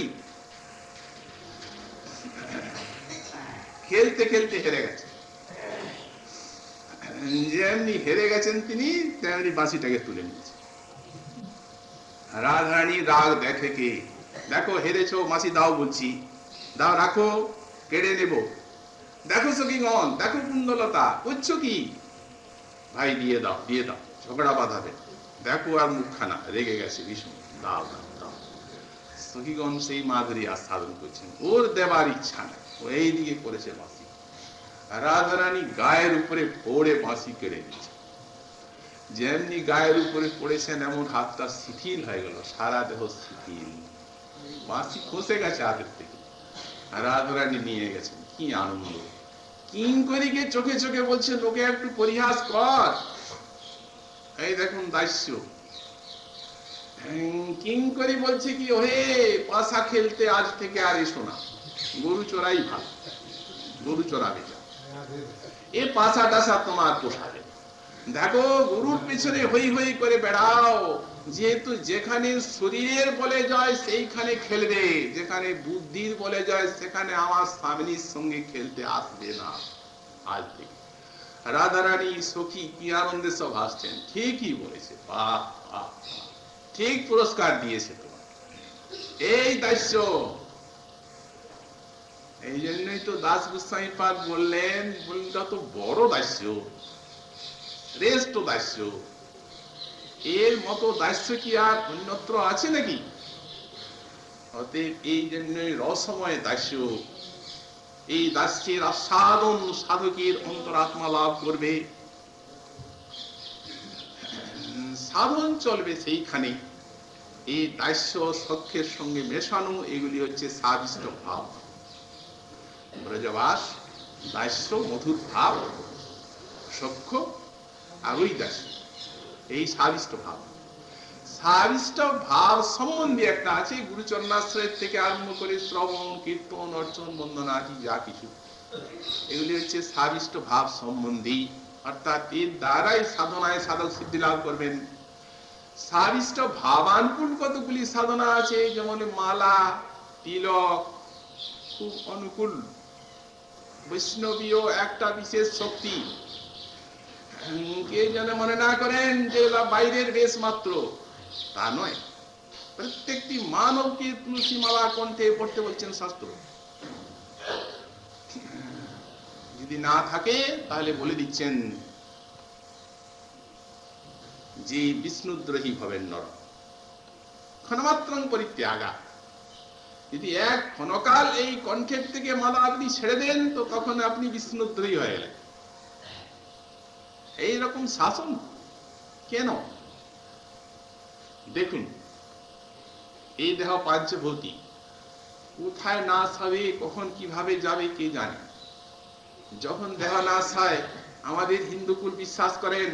[SPEAKER 1] খেলতে খেলতে হেরে গেছে, যেমনি হেরে গেছেন তিনি তেমনি বাঁশিটাকে তুলে নিয়েছে। রাধারানী রাগ দেখে কে, দেখো হেরেছো, বাঁশি দাও বলছি, দাও, রাখো, কেড়ে নেব। দেখো সখীগণ, দেখো কুন্দলতা, করছো কি? ভাই দিয়ে দাও, দিয়ে দাও, ঝগড়া বাঁধাবে। দেখো আর মুখখানা রেগে গেছে ভীষণ, দাও দাও দাও। সখীগণ সেই মাধুরী আস্বাদন করছেন, ওর দেবার ইচ্ছা নাই, ও এইদিকে করেছে বাঁশি। রাধারানী গায়ের উপরে পড়ে বাঁশি কেড়ে দিচ্ছে। যেমনি গায়ের উপরে পড়েছেন এমন হাতটা শিথিল হয়ে গেল, সারা দেহ শিথিল, বাঁশি খসে গেছে হাতের থেকে। রাধারানী নিয়ে গেছেন, কি আনন্দ! কিঙ্করীকে চোখে চোখে বলছে, লোকে একটু পরিহাস কর। এই দেখুন দাস্য, কিঙ্করী বলছে কি, ওহে পাশা খেলতে আজ থেকে আর এসো না, গরু চড়াই ভালো, গরু চড়াবে যা, এ পাশা টাশা তোমার পোষাবে। দেখো গরুর পিছনে হই হই করে বেড়াও, যেহেতু যেখানে শরীরের বলে যায় সেইখানে খেলবে, যেখানে বুদ্ধির বলে যায় সেখানে আমার স্বামীর সঙ্গে খেলতে আসবে না আজ থেকে। রাধারানী সখী কি আনন্দে সব হাসছেন, ঠিকই বলেছে, বাহ বাহ, ঠিক পুরস্কার দিয়েছে তোমার এই দাস্য। এই জন্যই তো দাস গোস্বামী পাদ বললেন, তো বড় দাস্য, শ্রেষ্ঠ দাস্য, এর মতো দাস্য কি আর অন্যত্র আছে নাকি? অতএব এই জন্যই রসময় দাস্য, এই দাস্যের আস্বাদন সাধকের অন্তরাত্মা লাভ করবে, সাধন চলবে সেইখানে। এই দাস্য সখ্যের সঙ্গে মেশানো, এগুলি হচ্ছে সাবিষ্ট ভাব। ব্রজবাস দাস্য মধুর ভাব, সখ্য আর ওই দাস্য, এই সাবিষ্ট ভাব। সাবিষ্ট ভাব সম্বন্ধে একটা আছে, গুরুচরণাশ্রয় থেকে আরম্ভ করে শ্রবণ কীর্তন অর্চন বন্দনা আদি যা কিছু, এগুলি হচ্ছে সাবিষ্ট ভাব সম্বন্ধী, অর্থাৎ এর দ্বারাই সাধনায় সাধক সিদ্ধি লাভ করবেন। সাবিষ্ট ভাবানুকূল কতগুলি সাধনা আছে, যেমন মালা, তিলক খুব অনুকূল, বৈষ্ণবীয় একটা বিশেষ শক্তি। কে যেন মনে না করেন যে বাইরের বেশ মাত্র, তা নয়। প্রত্যেকটি মানবকে তুলসী মালা কণ্ঠে পড়তে বলছেন শাস্ত্র। যদি না থাকে তাহলে বলে দিচ্ছেন যে বিষ্ণুদ্রোহী হবেন নর, ক্ষণমাত্রং পরিত্যাগা। যদি এক ক্ষণকাল এই কণ্ঠের থেকে মালা আপনি ছেড়ে দেন, তো তখন আপনি বিষ্ণুদ্রোহী হয়ে গেলেন। এইরকম শাসন কেন? দেখুন, এই দেহ পাঞ্চভৌতিক, কোথায় নাশ হবে, কখন কিভাবে যাবে কে জানে। যখন দেহ নাশ হয়, আমাদের হিন্দুকুল বিশ্বাস করেন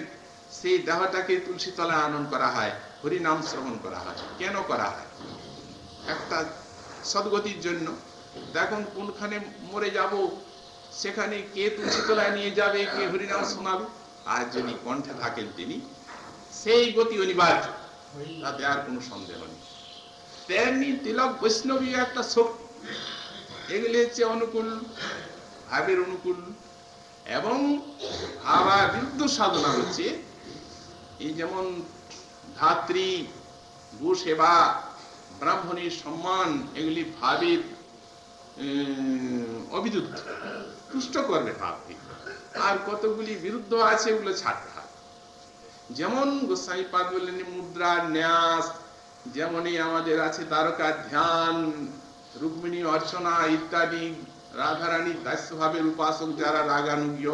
[SPEAKER 1] সেই দেহটাকে তুলসী তলায় আনয়ন করা হয়, হরিনাম শ্রবণ করা হয়। কেন করা হয়? একটা সদ্গতির জন্য। দেখুন কোনখানে মরে যাব, সেখানে কে তুলসী তলায় নিয়ে যাবে, কে হরিনাম শোনাবে, আর যদি কণ্ঠে থাকেন তিনি, সেই গতি অনিবার্য, তাতে আর কোনো সন্দেহ নেই। তেমনি তিলক বৈষ্ণবী একটা শক্তি, এগুলি হচ্ছে অনুকূল, ভাবের অনুকূল। এবং আবার বিরুদ্ধ সাধনা হচ্ছে এই যেমন ধাত্রী, গো সেবা, ব্রাহ্মণীর সম্মান, এগুলি ভাবের অবিরুদ্ধ, তুষ্ট করবে ভাবকে। আর কতগুলি বিরুদ্ধ আছে, ওগুলো ছাড়তে হবে। যেমন গোস্বামী পাদ বললেন মুদ্রা ন্যাস, যেমনই আমাদের আছে দ্বারকা ধ্যান, রুক্মিণী অর্চনা ইত্যাদি, রাধারানী দাস্য ভাবের উপাসক যারা রাগানুজ্ঞ,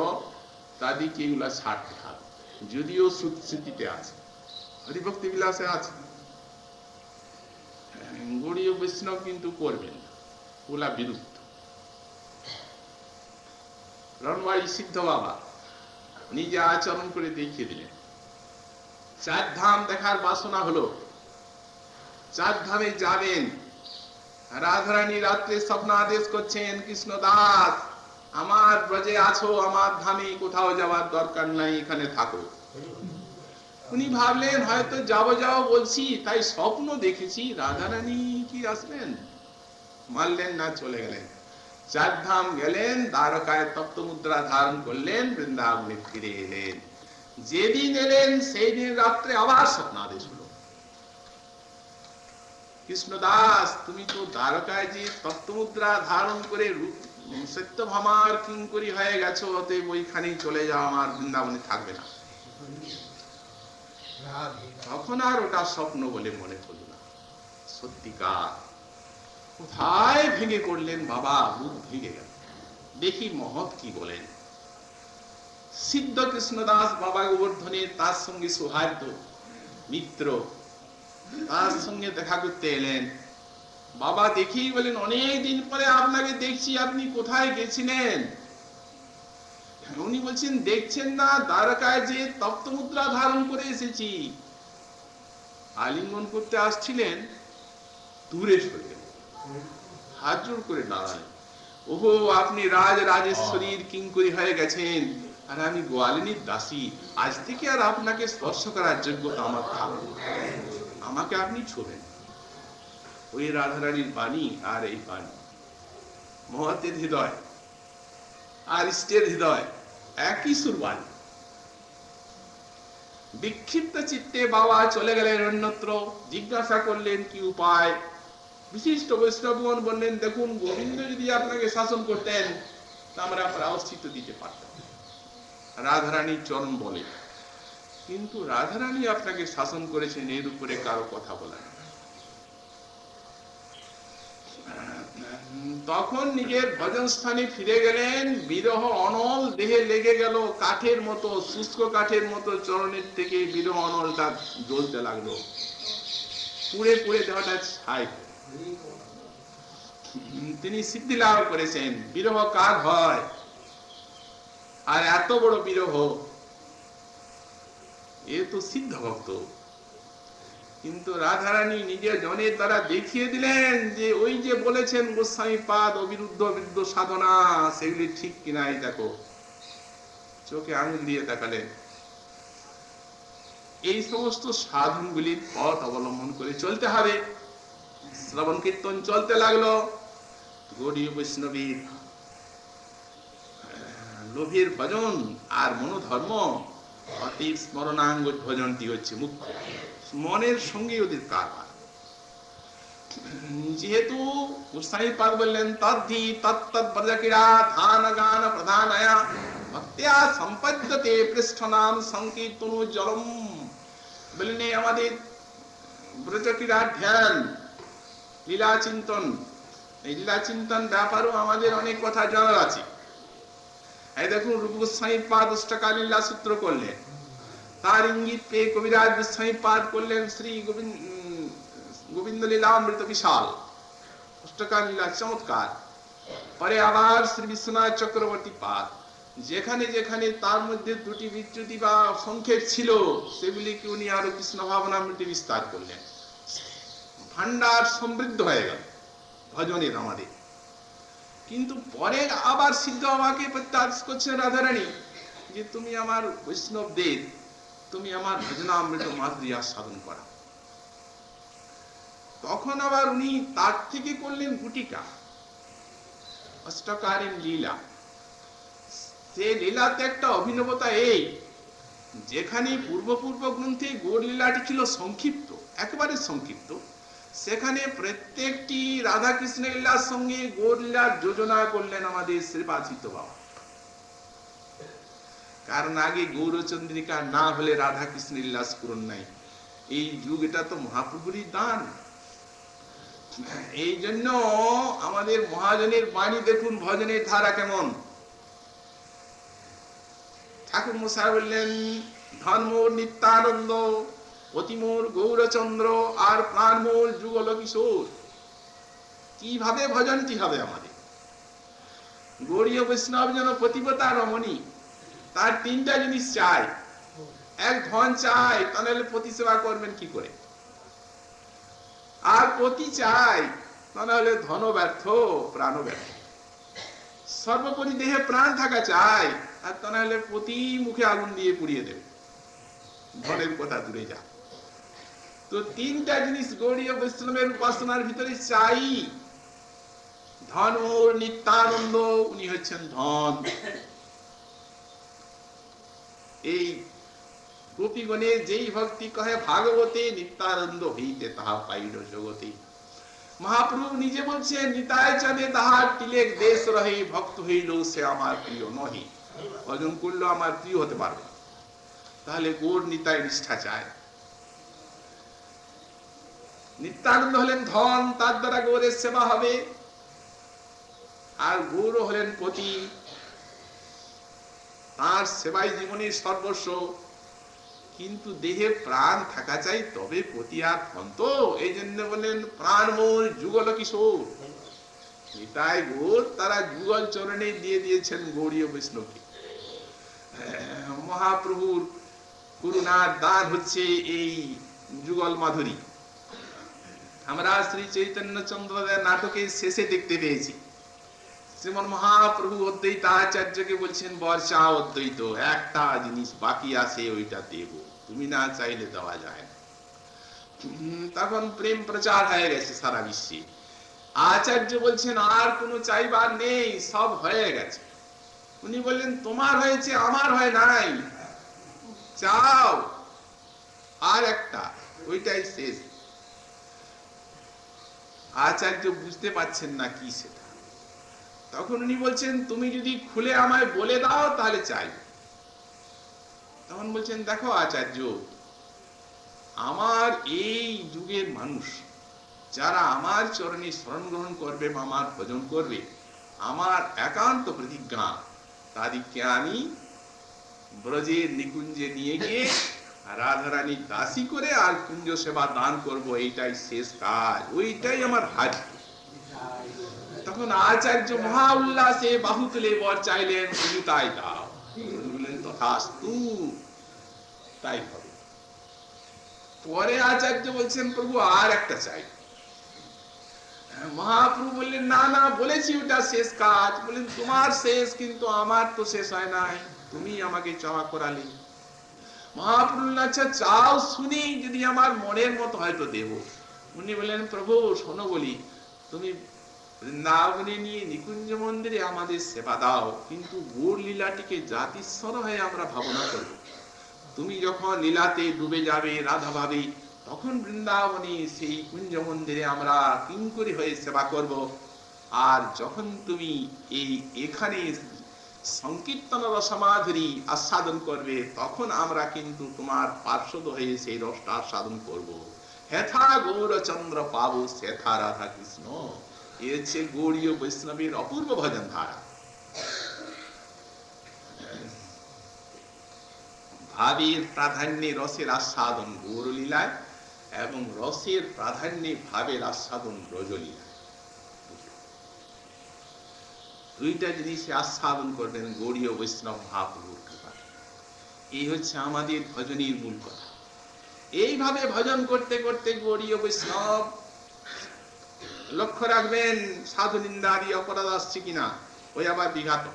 [SPEAKER 1] তাদেরকে এগুলা ছাড়তে হবে। যদিও স্মৃতিতে আছে, হরিভক্তি বিলাসে আছে, গৌড়ীয় বৈষ্ণব কিন্তু করবেন না, ওগুলা বিরুদ্ধ। রণবাড়ি সিদ্ধ বাবা নিজে আচরণ করে দেখিয়ে দিলেন। 4 ধাম দেখার বাসনা হলো, 4 ধামে যাবেন। রাধারানী রাত্রে স্বপ্ন আদেশ করছেন, কৃষ্ণ দাস আমার ব্রজে আছো, আমার ধামে কোথাও যাওয়ার দরকার নাই, এখানে থাকো। উনি ভাবলেন হয়তো যাবো বলছি, তাই স্বপ্ন দেখেছি, রাধারানী কি আসবেন? মানলেন না, চলে গেলেন। 4 ধাম গেলেন, দ্বারকায় তপ্তমুদ্রা ধারণ করলেন, বৃন্দাবনে ফিরে এলেন। যেদিন এলেন সেই দিন রাত্রে আবার স্বপ্নাদেশ হলো, কৃষ্ণ দাস তুমি তো দ্বারকায় যে তপ্তমুদ্রা ধারণ করে সত্যভামার কিঙ্করী হয়ে গেছো, অতএব ওইখানেই চলে যাও, আমার বৃন্দাবনে থাকবে না। তখন আর ওটা স্বপ্ন বলে মনে হলো না, সত্যিকার কোথায় ভেঙে পড়লেন বাবা, বুক ভেঙে গেল। দেখি মহৎ কি বলেন। সিদ্ধ কৃষ্ণদাস বাবা গোবর্ধনের তার সঙ্গে সৌহার্দ্য মিত্র, তার সঙ্গে দেখা করতে এলেন। বাবা দেখেই বলেন, অনেক দিন পরে আপনাকে দেখছি, আপনি কোথায় গেছিলেন? উনি বলছেন, দেখছেন না দ্বারকায় যে তপ্ত মুদ্রা ধারণ করে এসেছি। আলিঙ্গন করতে আসছিলেন, দূরে সরে গেল, হাত জোড় করে দাঁড়ালেন। ওহো, আপনি রাজ রাজেশ্বরীর কিঙ্করী হয়ে গেছেন, আর আমি গোয়ালিনীর দাসী। আজ থেকে আর আপনাকে স্পর্শ করার যোগ্যতা আমার থাকবে, আমাকে আপনি ছোবেন। ওই রাধারানীর বাণী আর এই বাণী, মহতের হৃদয় আর ইষ্টের হৃদয় একই সুরবাণী। বিক্ষিপ্ত চিত্তে বাবা চলে গেলেন অন্যত্র। জিজ্ঞাসা করলেন কি উপায়? বিশিষ্ট বৈষ্ণবগণ বললেন, দেখুন, গোবিন্দ যদি আপনাকে শাসন করতেন তা আমরা প্রায়শ্চিত্ত দিতে পারতাম, রাধারানীর চরণ বলে। কিন্তু রাধারানী আপনাকে শাসন করেছেন, এর উপরে কারো কথা বলেন। তখন নিজের ভজন স্থানে ফিরে গেলেন। বিরহ অনল দেহে লেগে গেল, কাঠের মতো, শুষ্ক কাঠের মতো চরণের থেকে বিরহ অনলটা জ্বলতে লাগলো, পুড়ে পুড়ে দেহটা ছাই। তিনি সিদ্ধি লাভ করেছেন। বিরহ কার হয়? আর এত বড় বিরহ, এ তো সিদ্ধ ভক্ত। কিন্তু রাধারানী নিজের জনের দ্বারা দেখিয়ে দিলেন যে ওই যে বলেছেন গোস্বামী পাদ অবিরুদ্ধ বিরুদ্ধ সাধনা, সেগুলি ঠিক কিনা এই দেখো। চোখে আঙুল দিয়ে দেখালেন। এই সমস্ত সাধনগুলির পথ অবলম্বন করে চলতে হবে। শ্রবণ কীর্তন চলতে লাগলো। গৌড়ীয় বৈষ্ণবীর লোভের ভজন আর মনোধর্ম, অতি স্মরণাঙ্গ ভজনটি হচ্ছে মুখ্য। মনের সঙ্গে ওদের কারবার। যেহেতু গোস্বামী পাদ বললেন, তদ্ধি তত্তৎ ব্রজক্রীড়া ধান গান প্রধানয়া ভক্ত্যা সম্পদ্যতে পৃষ্ঠনাম সংকীর্তন জলম। বললেন, আমাদের ব্রজক্রীড়া ধ্যান, লীলা চিন্তন, এই লীলা চিন্তন ব্যাপারও আমাদের অনেক কথা জানার আছে। এই দেখুন, রূপ গোস্বামী পাদ অষ্টকা লীলা সূত্র করলেন, তার ইঙ্গিত পেয়ে কবিরাজ গোস্বামী পাদ করলেন শ্রী গোবিন্দ লীলা অমৃত বিশাল, অষ্টকা লীলা চমৎকার। পরে আবার শ্রী বিশ্বনাথ চক্রবর্তী পাদ, যেখানে যেখানে তার মধ্যে ত্রুটি বিচ্যুতি বা সংক্ষেপ ছিল, সেগুলিকে উনি আরো কৃষ্ণ ভাবনামৃতি বিস্তার করলেন। ভান্ডার সমৃদ্ধ হয়ে গেল ভজনের আমাদের। কিন্তু পরে আবার সিদ্ধ আমাকে প্রত্যাশ করছেন রাধারানী, যে তুমি আমার বৈষ্ণবদের, তুমি আমার ভজনামৃত মাধুরী সাধন করা। তখন আবার উনি তার থেকে করলেন গুটিকা, অষ্টকারীন লীলা। সে লীলাতে একটা অভিনবতা এই, যেখানে পূর্ব গ্রন্থে গৌড় লীলাটি ছিল সংক্ষিপ্ত, একেবারে সংক্ষিপ্ত, সেখানে প্রত্যেকটি রাধা কৃষ্ণ লীলার সঙ্গে গৌড় লীলার যোজনা করলেন আমাদের শ্রীপাচিত বাবা। কারণ আগে গৌরচন্দ্রিকা না হলে রাধা কৃষ্ণ লীলা স্ফুরণ নাই। এই যুগ, এটা তো মহাপ্রভুরই দান। এই জন্য আমাদের মহাজনের বাণী দেখুন, ভজনের ধারা কেমন। ঠাকুর মশাই বললেন, ধর্মোর নিত্যানন্দ, অতিমোর গৌরচন্দ্র, আর প্রাণমোর যুগল কিশোর। কিভাবে ভজনটি হবে আমাদের? গৌড়ীয় বৈষ্ণব যেন পতিব্রতা রমণী, তার তিনটা জিনিস চাই। এক, ধন চাই, তাহলে পতি সেবা করবেন কি করে? আর পতি চাই, তাহলে ধন ব্যর্থ, প্রাণ ব্যর্থ। সর্বোপরি দেহে প্রাণ থাকা চাই, আর তাহলে পতি মুখে আগুন দিয়ে পুড়িয়ে দেবে, ধনের কথা দূরে যা। তো তিনটা জিনিস গৌড়ীয় বৈষ্ণবের উপাসনার ভিতরে চাই। ধন ওর নিত্যানন্দ, উনি হচ্ছেন ধন। এই গোপীগণের যেই ভক্তি কহে ভাগবতে, নিত্যানন্দ হইতে তাহা পাইল জগতে। মহাপ্রভু নিজে বলছেন, নিতাই চাঁদে তাহার তিলেক দেশ রহে, ভক্ত হইল সে আমার প্রিয় নহে। ভজন করলো আমার প্রিয় হতে পারবে, তাহলে গৌর নিতাই নিষ্ঠা চায়। নিত্যানন্দ হলেন ধন, তার দ্বারা গৌরের সেবা হবে, আর গৌর হলেন পতি, তার সেবাই জীবনের সর্বস্ব। কিন্তু দেহে প্রাণ থাকা চাই, তবে পতি আর ধন তো। এই জন্য বললেন প্রাণ মোর যুগল কিশোর। নিতাই গৌর তারা যুগল চরণে দিয়ে দিয়েছেন গৌড়ীয় বৈষ্ণবকে। মহাপ্রভুর করুণার দান হচ্ছে এই যুগল মাধুরী। আমরা শ্রী চৈতন্য চন্দ্রদেব নাটকের শেষে দেখতে পেয়েছি শ্রীমন মহাপ্রভু অদ্বৈতাচার্যকে বলছেন বর্ষা অদ্বৈত, একটা জিনিস বাকি আছে, ওইটা দেব, তুমি না চাইলে দেওয়া যায় না। তখন প্রেম প্রচার হয়ে গেছে সারা বিশ্বে। আচার্য বলছেন আর কোনো চাইবার নেই, সব হয়ে গেছে। উনি বললেন তোমার হয়েছে, আমার হয় নাই, চাও আর একটা, ওইটাই শেষ। আচার্য বুঝতে পারছেন না কি সেটা। তখন উনি বলছেন তুমি যদি খুলে আমায় বলে দাও তাহলে চাই। তখন বলছেন দেখো আচার্য, আমার এই যুগের মানুষ যারা আমার চরণে শরণ গ্রহণ করবে, আমার ভজন করবে, আমার একান্ত প্রতিজ্ঞা তাদেরকে আমি ব্রজের নিকুঞ্জে নিয়ে গিয়ে রাধারানী দাসী করে আর কুঞ্জ সেবা দান করব, এইটাই শেষ কাজ, ওইটাই আমার হাজ। তখন আচার্য মহা উল্লাসে বাহু তুলে বর চাইলেন, তুমি তাই দাও। বললেন তথাস্তু, তাই হবে। পরে আচার্য বলছেন প্রভু আর একটা চাই। মহাপ্রভু বললেন না না, বলেছি ওটা শেষ কাজ। বললেন তোমার শেষ, কিন্তু আমার তো শেষ হয় নাই, তুমি আমাকে চাওয়া করালে। মহাপ্রভু আচ্ছা চাও শুনি, যদি আমার মনের মতো হয়তো দেব। উনি বললেন প্রভু শোনো বলি, তুমি বৃন্দাবনে নিয়ে নিকুঞ্জ মন্দিরে আমাদের সেবা দাও, কিন্তু গৌর লীলাটিকে জাতিস্বর হয়ে আমরা ভাবনা করব। তুমি যখন লীলাতে ডুবে যাবে রাধা ভাবে, তখন বৃন্দাবনে সেই কুঞ্জ মন্দিরে আমরা কিঙ্করী হয়ে সেবা করব। আর যখন তুমি এখানে সংকীর্তন রসমাধুরী আস্বাদন করবে, তখন আমরা কিন্তু তোমার পার্শ্বদ হয়ে সেই রসটা আস্বাদন করব। হেথা গৌরচন্দ্র পাবো সেথা রাধা কৃষ্ণ। এ হচ্ছে গৌড়ীয় বৈষ্ণবের অপূর্ব ভজন ধারা। ভাবের প্রাধান্যে রসের আস্বাদন গৌরলীলায়, এবং রসের প্রাধান্যে ভাবের আস্বাদন ব্রজলীলায়। দুইটা জিনিসে আস্বাদন করবেন গৌড়ীয় বৈষ্ণব মহাপ্রভুর কৃপা। এই হচ্ছে আমাদের ভজনের মূল কথা। এইভাবে ভজন করতে করতে গৌড়ীয় বৈষ্ণব লক্ষ্য রাখবেন সাধু নিন্দাদি অপরাধ আসছে কিনা, ওই আবার বিঘাত।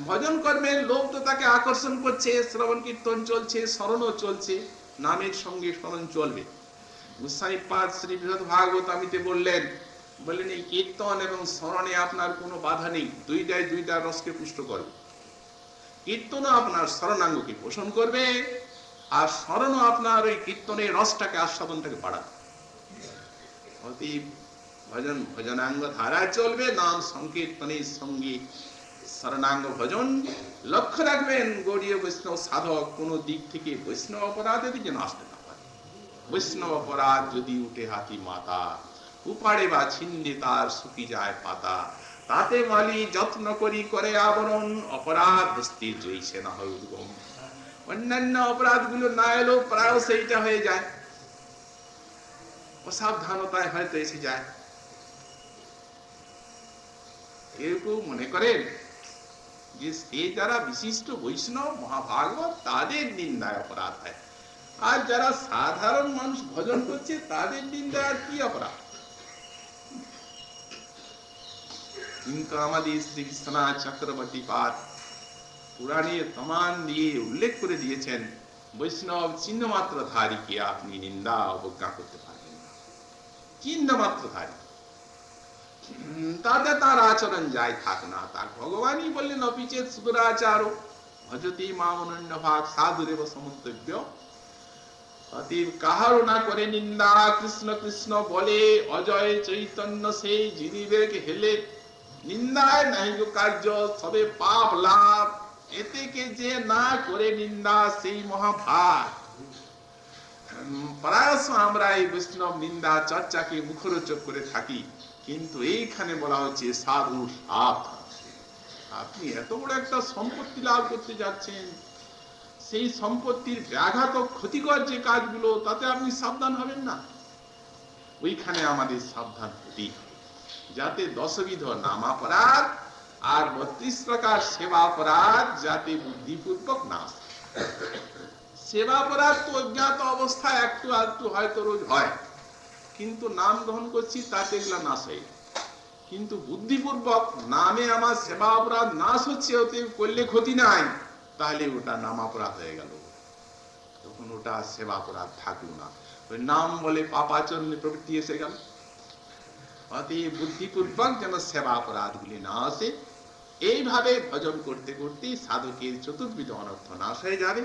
[SPEAKER 1] ভজন করবেন, লোক তো তাকে আকর্ষণ করছে, শ্রবণ কীর্তন চলছে, স্মরণও চলছে, নামের সঙ্গে স্মরণ চলবে। গোস্বামী পাদ শ্রী বৃহৎ ভাগবত আমিতে বললেন এই কীর্তন এবং স্মরণে আপনার কোনো বাধা নেই, দুইটাই দুইটা রসকে পুষ্ট করবে। কীর্তনও আপনার স্মরণাঙ্গকে পোষণ করবে, আর স্মরণও আপনার ওই কীর্তনের রসটাকে আস্বাদনটাকে বাড়াবে। অতএব ভজনাঙ্গ ধারায় চলবে, নাম সংকীর্তনের সঙ্গে শরণাঙ্গ ভজন। লক্ষ্য রাখবেন গৌড়ীয় বৈষ্ণব সাধক কোন দিক থেকে বৈষ্ণব অপরাধের দিকে আসতে না পারে। বৈষ্ণব অপরাধ যদি উঠে হাতি মাথা, উপাড়ে বা ছিন্নে তার শুকি যায় পাতা, তাতে মালি যত্ন করি করে আবরণ, অপরাধ বস্তির জয়সে না হয় উদ্গম। অন্যান্য অপরাধ গুলো না এলেও প্রায় সেইটা হয়ে যায়, অসাবধানতায় হয়তো এসে যায়। কেউ কেউ মনে করেন যে সে যারা বিশিষ্ট বৈষ্ণব মহাভাগবত তাদের নিন্দায় অপরাধ হয়, আর যারা সাধারণ মানুষ ভজন করছে তাদের নিন্দায় আর কি অপরাধ। কিন্তু আমাদের শ্রী বিশ্বনাথ চক্রবর্তী পাদ পুরাণে প্রমাণ দিয়ে উল্লেখ করে দিয়েছেন, বৈষ্ণব চিহ্ন মাত্র ধারীকে আপনি নিন্দা অবজ্ঞা করতে পারবেন না। চিহ্ন মাত্র ধারী, তাতে তার আচরণ যাই থাক না থাক, ভগবানই বললেন অপিচেত সুদুরাচার ভজতি মাম অনন্য ভাগ সাধুরেব সমন্তব্য। অতীব কাহারও না করে নিন্দা, কৃষ্ণ কৃষ্ণ বলে অজয় চৈতন্য সেই জিনিবেগ হেলে, নিন্দায় নাই কার্য সবে পাপ লাভ, এতে কে যে না করে নিন্দা সেই মহাভাগ। প্রায়শ আমরা এই বৈষ্ণব নিন্দা চর্চাকে মুখরোচক করে থাকি, কিন্তু এইখানে বলা হচ্ছে সাধু সাবধান। আপনি এত বড় একটা সম্পত্তি লাভ করতে যাচ্ছেন, সেই সম্পত্তির ব্যাঘাত ক্ষতিকর যে কাজগুলো, তাতে আপনি সাবধান হবেন না। ওইখানে আমাদের সাবধান হতেই হবে, যাতে 10বিধ নামাপরাধ আর 32 প্রকার সেবাপরাধ যাতে বুদ্ধিপূর্বক না আসে। সেবাপরাধ তো অজ্ঞাত অবস্থায় একটু আধটু হয়তো রোজ হয়, কিন্তু নাম গ্রহণ করছি তাতে এগুলা নাশ হয়। কিন্তু বুদ্ধিপূর্বক নামে আমার সেবা অপরাধ নাশ হচ্ছে, ওতে করলে ক্ষতি নাই, তাহলে ওটা নামাপরাধ হয়ে গেল, তখন ওটা সেবা অপরাধ থাকলো না, ওই নাম বলে পাপাচরণে প্রবৃত্তি এসে গেল। অতএব বুদ্ধিপূর্বক যেন সেবা অপরাধ গুলি না আসে, এইভাবে ভজন করতে করতে সাধকের চতুর্বিধ অনর্থ নাশ হয়ে যাবে।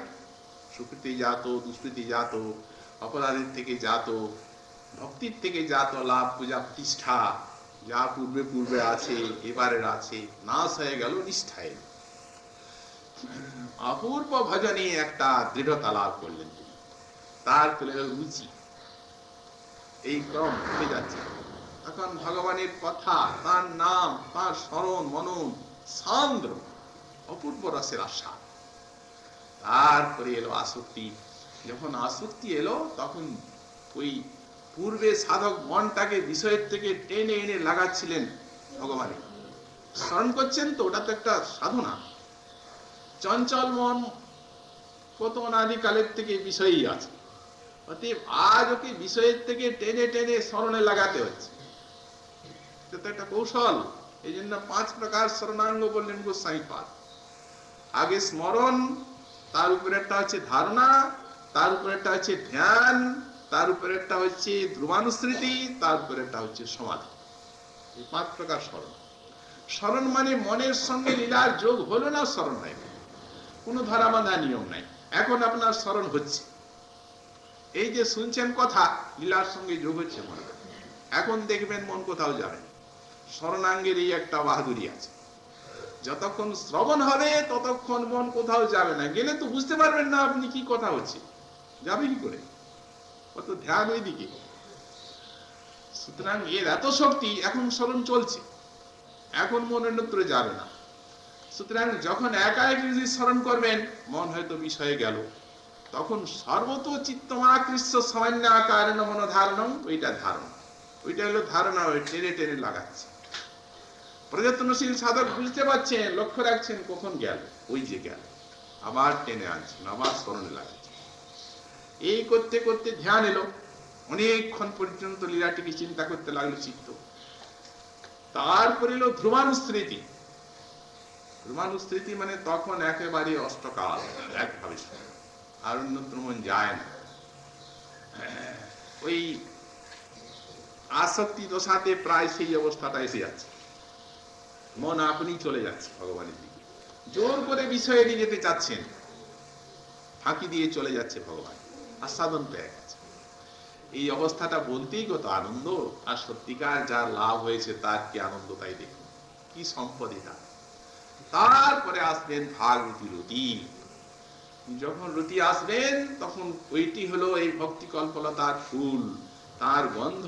[SPEAKER 1] সুকৃতি জাত, দুষ্কৃতি জাত, অপরাধের থেকে জাত, ভক্তির থেকে জাত লাভ, পূজা প্রতিষ্ঠা যা পূর্বে পূর্বে আছে এবারের আছে, নাশ হয়ে গেল নিষ্ঠায়। অপূর্ব ভজনে একটা দৃঢ়তা লাভ করলেন তিনি, তারপরে রুচি, এই ক্রম হয়ে যাচ্ছে। এখন ভগবানের কথা, তার নাম, তার স্মরণ মনন সান্দ্র, অপূর্ব রসের আশা। তারপরে এলো আসক্তি। যখন আসক্তি এলো, তখন ওই পূর্বে সাধক মনটাকে বিষয়ের থেকে টেনে এনে লাগাচ্ছিলেন ভগবানে, স্মরণ করছেন তো, ওটা তো একটা সাধনা। চঞ্চল মন কত অনাদিকালের থেকে বিষয়ই আছে, অতএব আজ ওকে বিষয়ের থেকে টেনে টেনে স্মরণে লাগাতে হচ্ছে, এটা তো একটা কৌশল। এই জন্য 5 প্রকার স্মরণাঙ্গ বললেন গোস্বামীপাদ। আগে স্মরণ, তার উপরে একটা হচ্ছে ধারণা, তার উপরে একটা হচ্ছে ধ্যান, তার উপরে একটা হচ্ছে ধ্রুবানুস্মৃতি, তার উপরে একটা হচ্ছে সমাধি। এই 5 প্রকার স্মরণ। স্মরণ মানে মনের সঙ্গে লীলার যোগ হলো না, স্মরণ নাই, কোনো ধরা বাঁধা নিয়ম নাই। এখন আপনার স্মরণ হচ্ছে, এই যে শুনছেন কথা, লীলার সঙ্গে যোগ হচ্ছে মনে, এখন দেখবেন মন কোথাও যাবে। স্মরণাঙ্গের এই একটা বাহাদুরি আছে, যতক্ষণ শ্রবণ হবে ততক্ষণ মন কোথাও যাবে না, গেলে তো বুঝতে পারবেন না আপনি কি কথা হচ্ছে, যাবে কি করে, কত ধ্যান ওই দিকে। সুতরাং এর এত শক্তি, এখন স্মরণ চলছে, এখন মন অন্যত্র যাবে না। সুতরাং যখন একা যদি স্মরণ করবেন, মন হয়তো বিষয়ে গেল, তখন সর্বত চিত্তমাকৃষ্ট সামান্য আকার মন ধারণ, ওইটা ধারণা, ওইটা হলো ধারণা, ওই টেনে টেনে লাগাচ্ছে। প্রযত্নশীল সাধক বুঝতে পারছেন, লক্ষ্য রাখছেন কখন গেল, ওই যে গেল, আবার টেনে আনছেন, আবার স্মরণে লাগাচ্ছেন। এই করতে করতে ধ্যান এলো, অনেকক্ষণ পর্যন্ত লীলাটিকে চিন্তা করতে লাগলো চিত্ত। তারপর এলো ধ্রুবানুস্মৃতি। ধ্রুবানুস্মৃতি মানে তখন একেবারে অষ্টকাল একভাবে আর অন্যত্র মন যায় না। ওই আসক্তি দশাতে প্রায় সেই অবস্থাটা এসে যাচ্ছে, মন আপনি চলে যাচ্ছে ভগবানের দিকে, জোর করে বিষয়ে নিয়ে যেতে চাচ্ছেন, ফাঁকি দিয়ে চলে যাচ্ছে ভগবান, আস্বাদন পেয়ে গেছে। এই অবস্থাটা বলতেই কত আনন্দ, আর সত্যিকার যার লাভ হয়েছে তার কি আনন্দ, তাই দেখুন কি সম্পদ এটা। তারপরে আসবেন ভাগবতী রতি। যখন রতি আসবেন, তখন ওইটি হলো এই ভক্তি কল্পলতার ফুল, তার গন্ধ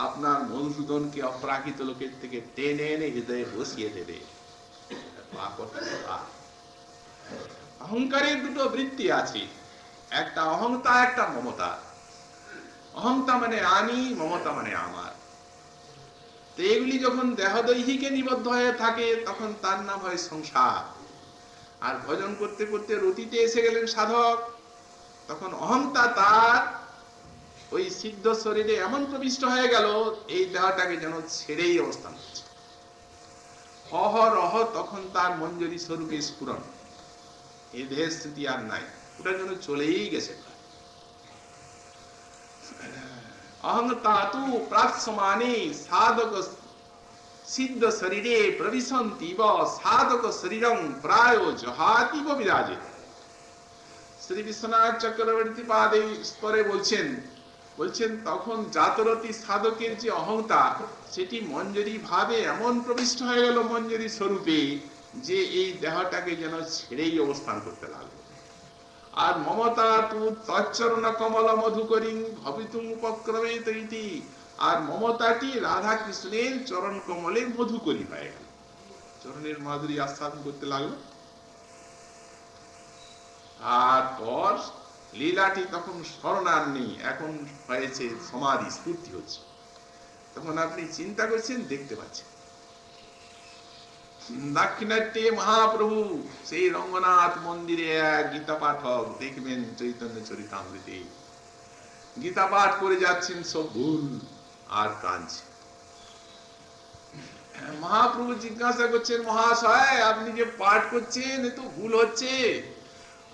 [SPEAKER 1] আপনার মধুসূদনকে অপ্রাকৃত লোকের থেকে টেনে এনে হৃদয়ে বসিয়ে দেবে। অহংকারের দুটো বৃত্তি আছে, একটা অহংতা, একটা মমতা। অহংতা মানে আমি, মমতা মানে আমার। তো এগুলি যখন দেহদৈহিকে নিবদ্ধ হয়ে থাকে, তখন তার নাম হয় সংসার। আর ভজন করতে করতে রতিতে এসে গেলেন সাধক, তখন অহংতা তার ওই সিদ্ধ শরীরে এমন প্রবিষ্ট হয়ে গেল, এই দেহটাকে যেন ছেড়েই অবস্থান করছে। অহরহ তখন তার মঞ্জরি স্বরূপে স্ফুরণ, এই দেহের স্থিতি আর নাই, ওটা যেন চলেই গেছে। অহংতা তু প্রাৎসমানে সাধক সিদ্ধ শরীরে প্রবিশন্তিব সাধক শরীরং প্রায় জহাতিব বিরাজে। শ্রী বিশ্বনাথ চক্রবর্তী পাদ এই স্তরে বলছেন তখন জাতরতি সাধকের যে অহংতা, সেটি মঞ্জরি ভাবে এমন প্রবিষ্ট হয়ে গেল মঞ্জরি স্বরূপে, যে এই দেহটাকে যেন ছেড়েই অবস্থান করতে লাগলো। আর মমতা তু তচ্চরণ কমল মধুকরিং ভবিতুম উপক্রমে তৈতি, আর মমতাটি রাধা কৃষ্ণের চরণ কমলে মধুকরী হয়ে গেল, চরণের মাধুরী আস্বাদন করতে লাগলো। তারপর লীলাটি তখন স্মরণ আর নেই, এখন হয়েছে সমাধি, স্ফূর্তি হচ্ছে। তখন আপনি চিন্তা করছেন, দেখতে পাচ্ছেন দাক্ষিণাত্যে মহাপ্রভু সেই রঙ্গনাথ মন্দিরে এক গীতা পাঠক দেখবেন চৈতন্য চরিতামৃতে গীতা পাঠ করে যাচ্ছেন, সব ভুল আর কাঁদছে। মহাপ্রভু জিজ্ঞাসা করছেন, মহাশয় আপনি যে পাঠ করছেন এ তো ভুল হচ্ছে,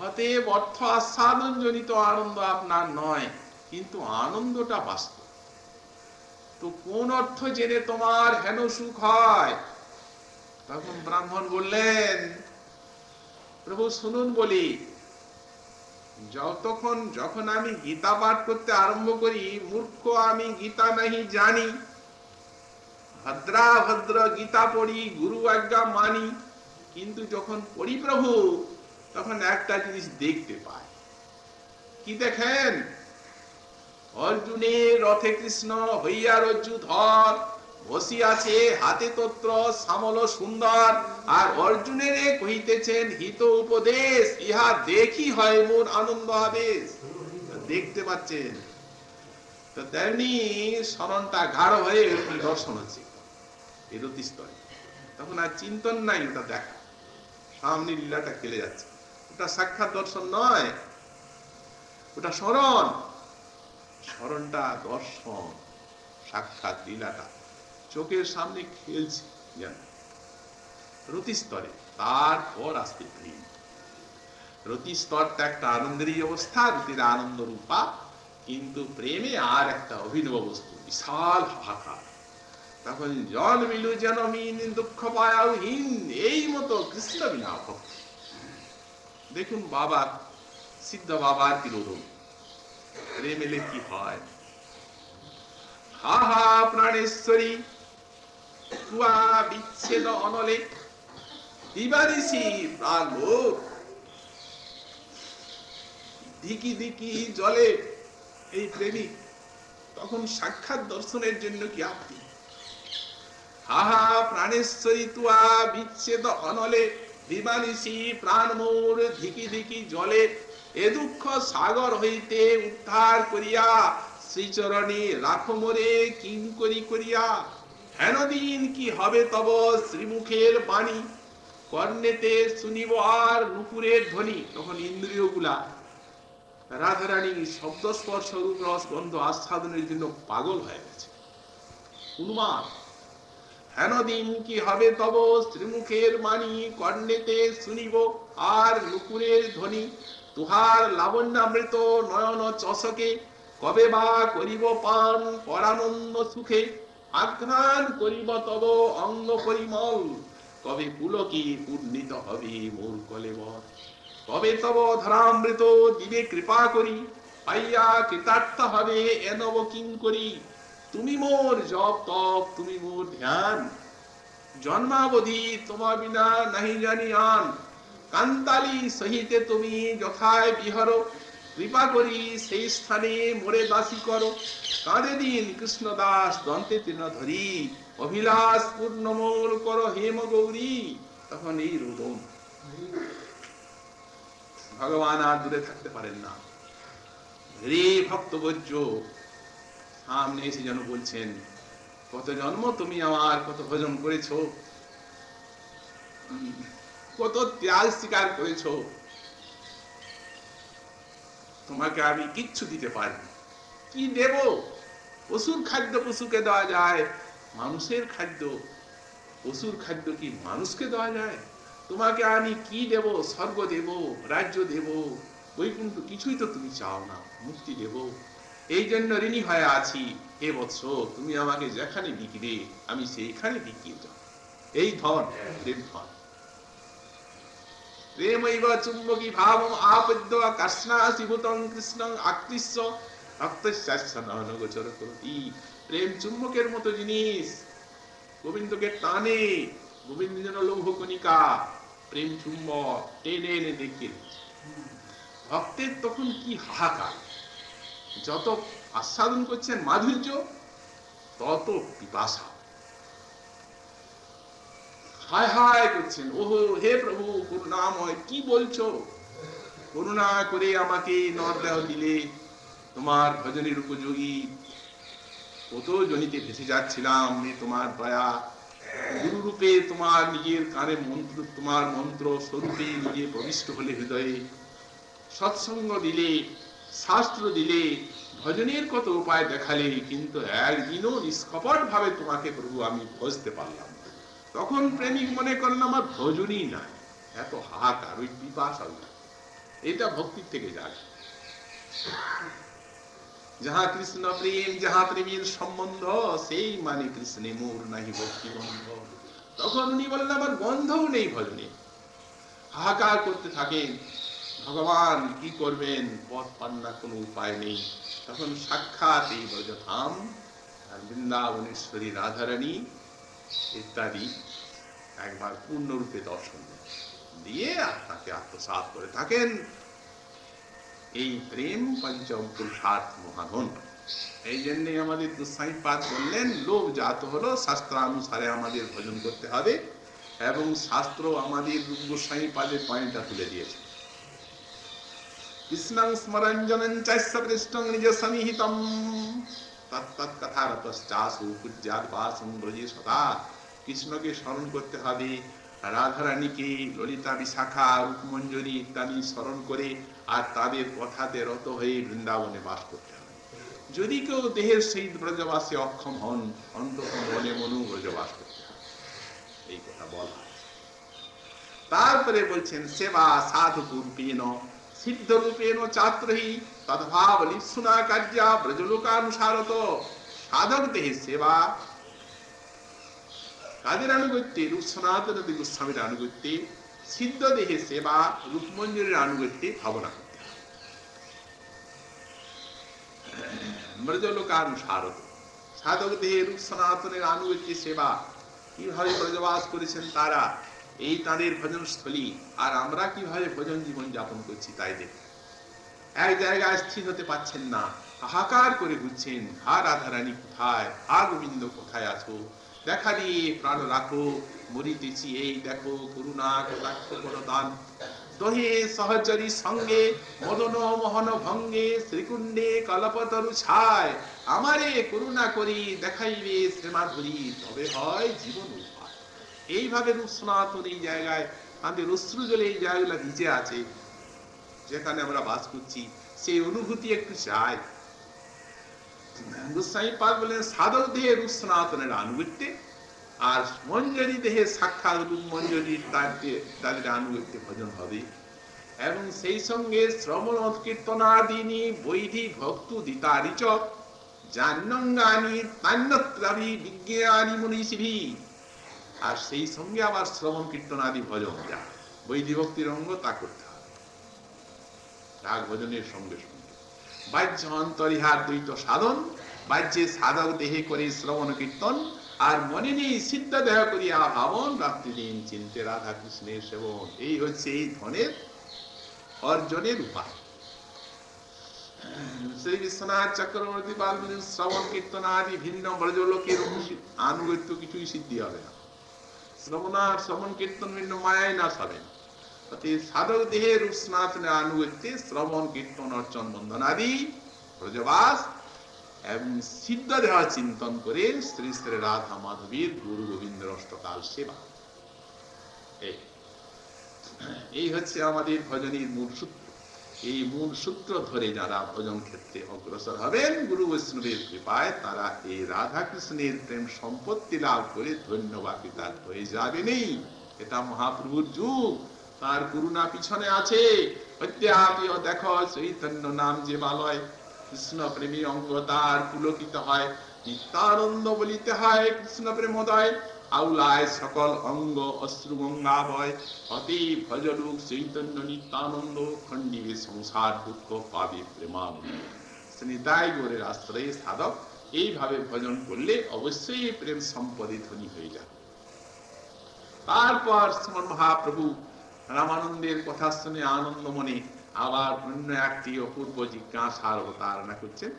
[SPEAKER 1] অতএব অর্থ আস্বাদন জনিত আনন্দ আপনার নয়, কিন্তু আনন্দটা বাস্তব। তো কোন অর্থ জেনে তোমার হেন সুখ হয়? তখন ব্রাহ্মণ বললেন, প্রভু শুনুন বলি, যখন আমি গীতা পাঠ করতে আরম্ভ করি, মূর্খ আমি গীতা নাহি জানি, ভদ্র গীতা পড়ি, গুরু আজ্ঞা মানি, কিন্তু যখন পড়ি প্রভু, তখন একটা জিনিস দেখতে পাই। কি দেখেন? অর্জুনের রথে কৃষ্ণ হইয়া রজ্জু ধর, বসিয়াছে হাতে তত্র শ্যামল সুন্দর, আর অর্জুনের কহিতেছেন হিত উপদেশ, ইহা দেখি হয় মোর আনন্দ আবেশ। দেখতে পাচ্ছেন তো তেমনি স্মরণটা গাঢ় হয়ে দর্শন হচ্ছে এরতি স্তরে। তখন আর চিন্তন নাই, ওটা দেখা, সামনে লীলাটা খেলে যাচ্ছে। ওটা সাক্ষাৎ দর্শন নয়, ওটা স্মরণ। স্মরণটা দর্শন, সাক্ষাৎ লীলাটা চোখের সামনে খেলছে যেন রতি স্তরে। তারপর আসতে প্রেম। রতি স্তরটা একটা আনন্দেরই অবস্থা, রতির আনন্দ রূপা, কিন্তু প্রেমে আর একটা অভিনব বস্তু, বিশাল হাহাকার। তখন জল মিলু জনমিন দুঃখ পায়াহীন, এই মতো কৃষ্ণ বিনা ভক্তি। দেখুন বাবা, সিদ্ধ বাবার কিরোধন প্রেম এলে কি হয়। হা হা প্রাণেশ্বরী তুয়া বিচ্ছেদ অনলে, দিবানিশি প্রাণ মোর দিকি দিকি জলে। এই প্রেমিক তখন সাক্ষাৎ দর্শনের জন্য কি আপনি, হা হা প্রাণেশ্বরী তুয়া বিচ্ছেদ অনলে, দিবানিশি প্রাণ মোর ধিকি ধিকি জলে। এ দুঃখ সাগর হইতে উদ্ধার করিয়া, শ্রীচরণে রাখো মোরে কিং করি করিয়া। হেন দিন কি হবে তব শ্রীমুখের বাণী, কর্ণেতে শুনিব আর নুপুরের ধ্বনি। তখন ইন্দ্রিয় গুলা রাধারানী শব্দ স্পর্শ রূপ রস গন্ধ আস্বাদনের জন্য পাগল হয়ে গেছে, উন্মাদ। হেন দিন কি হবে তব শ্রীমুখের বাণী, কর্ণেতে শুনিব আর নুপুরের ধ্বনি। তুহার লাবণ্যামৃত নয়ন চষকে, কবে বা করিব পান পরানন্দ সুখে। আঘ্রাণ করিব তব অঙ্গ পরিমল, কবে পুলকে পূর্ণিত হবে মোর কলেবর। কবে তব ধরামৃত দিবে কৃপা করি, পাইয়া কৃতার্থ হবে এনব কিং করি। তুমি মোর জপ তপ, তুমি মোর ধ্যান, জন্মাবধি তোমা বিনা নাহি জানি আন। কান্তালি সহিতে তুমি যথায় বিহর, কৃপা করি সেই স্থানে মোরে দাসী করো। কাঁদে দিন কৃষ্ণ দাস দন্তে তৃণ ধরি, অভিলাষ পূর্ণ মোর করো হেম গৌরী। তখন এই রোদন, ভগবান আর দূরে থাকতে পারেন না। রে ভক্তবর্য সামনে এসে যেন বলছেন, কত জন্ম তুমি আমার কত ভজন করেছ, কত ত্যাগ স্বীকার করেছ, তোমাকে আমি কিচ্ছু দিতে পারি। কি দেব? পশুর খাদ্য পশুকে দেওয়া যায়, মানুষের খাদ্য, পশুর খাদ্য কি মানুষকে দেওয়া যায়? তোমাকে আমি কি দেব? স্বর্গ দেব, রাজ্য দেব, বৈকুণ্ঠ, কিছুই তো তুমি চাও না। মুক্তি দেব, এই জন্য ঋণী হয়ে আছি। হে বৎস, তুমি আমাকে যেখানে বিকিবে আমি সেইখানে বিকিয়ে যাব। এই ধন, প্রেম ধন। প্রেমৈব চুম্বকী ভাবম আপদ্য কাষ্ণাসীভূতং কৃষ্ণং আকৃষ্য রক্তস্যাস্য নয়নগোচর করতি। প্রেম চুম্বকের মতো জিনিস, গোবিন্দকে টানে, গোবিন্দ যেন লৌহ কণিকা, প্রেম চুম্বক টেনে এনে দেখিয়ে। ভক্তের তখন কি হাহাকার, যত আস্বাদন করছেন মাধুর্য তত পিপাসা, হায় হায় করছেন, ওহো হে প্রভু করুণাময়, কি বলছো, করুণা করে আমাকে নরদেহ দিলে, তোমার ভজনের উপযোগী, কত জনিতে ভেসে যাচ্ছিলাম, তোমার দয়া, গুরু রূপে তোমার নিজের কানে মন্ত্র, তোমার মন্ত্র স্বরূপে নিজে প্রবিষ্ট হলে হৃদয়ে, সৎসঙ্গ দিলে, শাস্ত্র দিলে, ভজনের কত উপায় দেখালে, কিন্তু একদিনও নিষ্কপট ভাবে তোমাকে প্রভু আমি ভজতে পারলাম। তখন প্রেমিক মনে করলেন আমার ভজনই নাই, এত হাহাকার, ওই পিপাসা, এটা ভক্তির থেকে যায়। যাহা কৃষ্ণ প্রেম, যাহা প্রেমের সম্বন্ধ, সেই মানে কৃষ্ণে মোর নাহি ভক্তি বন্ধ। তখন উনি বললেন আমার গন্ধও নেই ভজনে, হাহাকার করতে থাকেন, ভগবান কি করবেন, পথ পান না, কোনো উপায় নেই। তখন সাক্ষাৎ এই ব্রজধাম আর বৃন্দাবনেশ্বরী রাধারানী ইত্যাদি একবার পূর্ণরূপে দর্শন দিয়ে আপনাকে আত্মসাৎ করে থাকেন। এই প্রেম পঞ্চম পুরুষার্থ মহাধন। এই জন্যে আমাদের গোস্বামীপাদ বললেন, লোভ জাত হলো শাস্ত্রানুসারে আমাদের ভজন করতে হবে, এবং শাস্ত্র আমাদের গোস্বামীপাদের পয়েন্টটা তুলে দিয়েছে। কৃষ্ণং স্মরঞ্জনং চাস্য পৃষ্ঠং নিজ সমিহিতম তৎতৎ কথারতশ্চাসু পূজ্যাৎ বাসং ব্রজে সদা। কৃষ্ণকে স্মরণ করতে হবে, রাধারানীকে, ললিতা, বিশাখা, রূপমঞ্জরি ইত্যাদি স্মরণ করে আর তাদের কথাতে রত হয়ে বৃন্দাবনে বাস করতে হবে। যদি কেউ দেহের সেই ব্রজবাসে অক্ষম হন, অন্তত মনে মনেও ব্রজবাস করতে হবে, এই কথা বলা। তারপরে বলছেন সেবা সাধু রূপেণ সিদ্ধ রূপেণ চাত্রহি তদ্ভাব লিপ্সুনা কার্যা ব্রজলোকানুসারত। সাধক দেহে সেবা, কাদের আনুগত্যে, রূপ সনাতন গোস্বামীর আনুগত্যে, সিদ্ধ দেহে সেবা, রূপমঞ্জুরের আনুগত্যে ভাবনা করতে হবে। ব্রজলোকানুসারত, সাধক দেহে রূপ সনাতনের আনুগত্যে সেবা, কিভাবে ব্রজবাস করেছেন তারা, এই তাদের ভজন স্থলী, আর আমরা কিভাবে ভজন জীবন যাপন করছি তাই দেখুন। এক জায়গায় স্থির হতে পারছেন না, হাহাকার করে ঘুরছেন, হা রাধারানী কোথায়, হা গোবিন্দ কোথায় আছো, দেখা দিয়ে প্রাণ রাখো, মরিতেছি এই দেখো, করুণা কটাক্ষ করো দান। দহে সহচরী সঙ্গে মদন মোহন ভঙ্গে শ্রীকুণ্ডে কল্পতরু ছায়, আমারে করুণা করি দেখাইবে শ্রীমাধুরী, তবে হয় জীবন উপায়। এইভাবে রূপ সনাতন এই জায়গায় আমাদের অশ্রু জলে এই জায়গাগুলো ভিজে আছে, যেখানে আমরা বাস করছি, সেই অনুভূতি একটু চাই। গোস্বামীপাদ বলেন সাধক দেহে রূপ সনাতনের আনুগত্যে, আর মঞ্জরি দেহে সাক্ষাৎ রূপ মঞ্জরি তাদের আনুগত্যে ভজন হবে, এবং সেই সঙ্গে শ্রবণ কীর্তনাদিনী বৈধি ভক্ত দিতারিচ জান্নঙ্গানি তান্নত্রাভি বিজ্ঞানী মনীষিভি। আর সেই সঙ্গে আবার শ্রবণ কীর্তনাদি ভজন, যা বৈধি ভক্তির অঙ্গ, তা করতে হবে রাগ ভজনের সঙ্গে সঙ্গে। বাহ্য অন্তরিহার দ্বৈত সাধন, বাহ্যে সাধক দেহে করে শ্রবণ কীর্তন, আর মনে নেই সিদ্ধ দেহ করিয়া ভাবন, রাত্রি দিন চিন্তে রাধা কৃষ্ণের সেবন। এই হচ্ছে এই ধনের অর্জনের উপায়। শ্রী বিশ্বনাথ চক্রবর্তী বলেন শ্রবণ কীর্তন আদি ভিন্ন ব্রজলোকের আনুগত্য কিছুই সিদ্ধি হবে না। শ্রবণ কীর্তন ভিন্ন মায়াই নাশ হবে না। সাধক দেহে রূপ সনাতনের আনুগত্যে শ্রবণ কীর্তন অর্চন বন্ধন আদি ব্রজবাস, এবং সিদ্ধ দেহ চিন্তন করে শ্রী শ্রী রাধা মাধবীর গুরু গোবিন্দ অষ্টকাল সেবা। এই হচ্ছে আমাদের ভজনের মূল সূত্র। এই মূল সূত্র ধরে যারা ভজন ক্ষেত্রে অগ্রসর হবেন গুরু বৈষ্ণবের কৃপায়, তারা এই রাধা কৃষ্ণের প্রেম সম্পত্তি লাভ করে ধন্যবাদী তার হয়ে যাবে নেই। এটা মহাপ্রভুর যুগ, তার করুণা পিছনে আছে। দেখো চৈতন্য নাম যে বালয়, কৃষ্ণ প্রেমী অঙ্গ তার পুলকিত হয়, নিত্যানন্দ বলিতে হয় কৃষ্ণ প্রেমোদয়, আউলায় সকল অঙ্গ অশ্রু গঙ্গা বয়, অতি ভজলুক চৈতন্য নিত্যানন্দ, খণ্ডিবে সংসার দুঃখ পাবে প্রেমানন্দ। নিতাই গৌরের আশ্রয়ে সাধক এইভাবে ভজন করলে অবশ্যই প্রেম সম্পদে ধনী হয়ে যাবে। তারপর শ্রীমন মহাপ্রভু রামানন্দের কথা শুনে আনন্দ মনে আবার অন্য একটি অপূর্ব জিজ্ঞাসার অবতারণা করছেন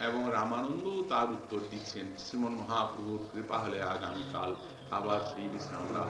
[SPEAKER 1] এবং রামানন্দ তার উত্তর দিচ্ছেন। শ্রীমন মহাপ্রভুর কৃপা হলে আগামীকাল আবার সেই বিষয়ে আমরা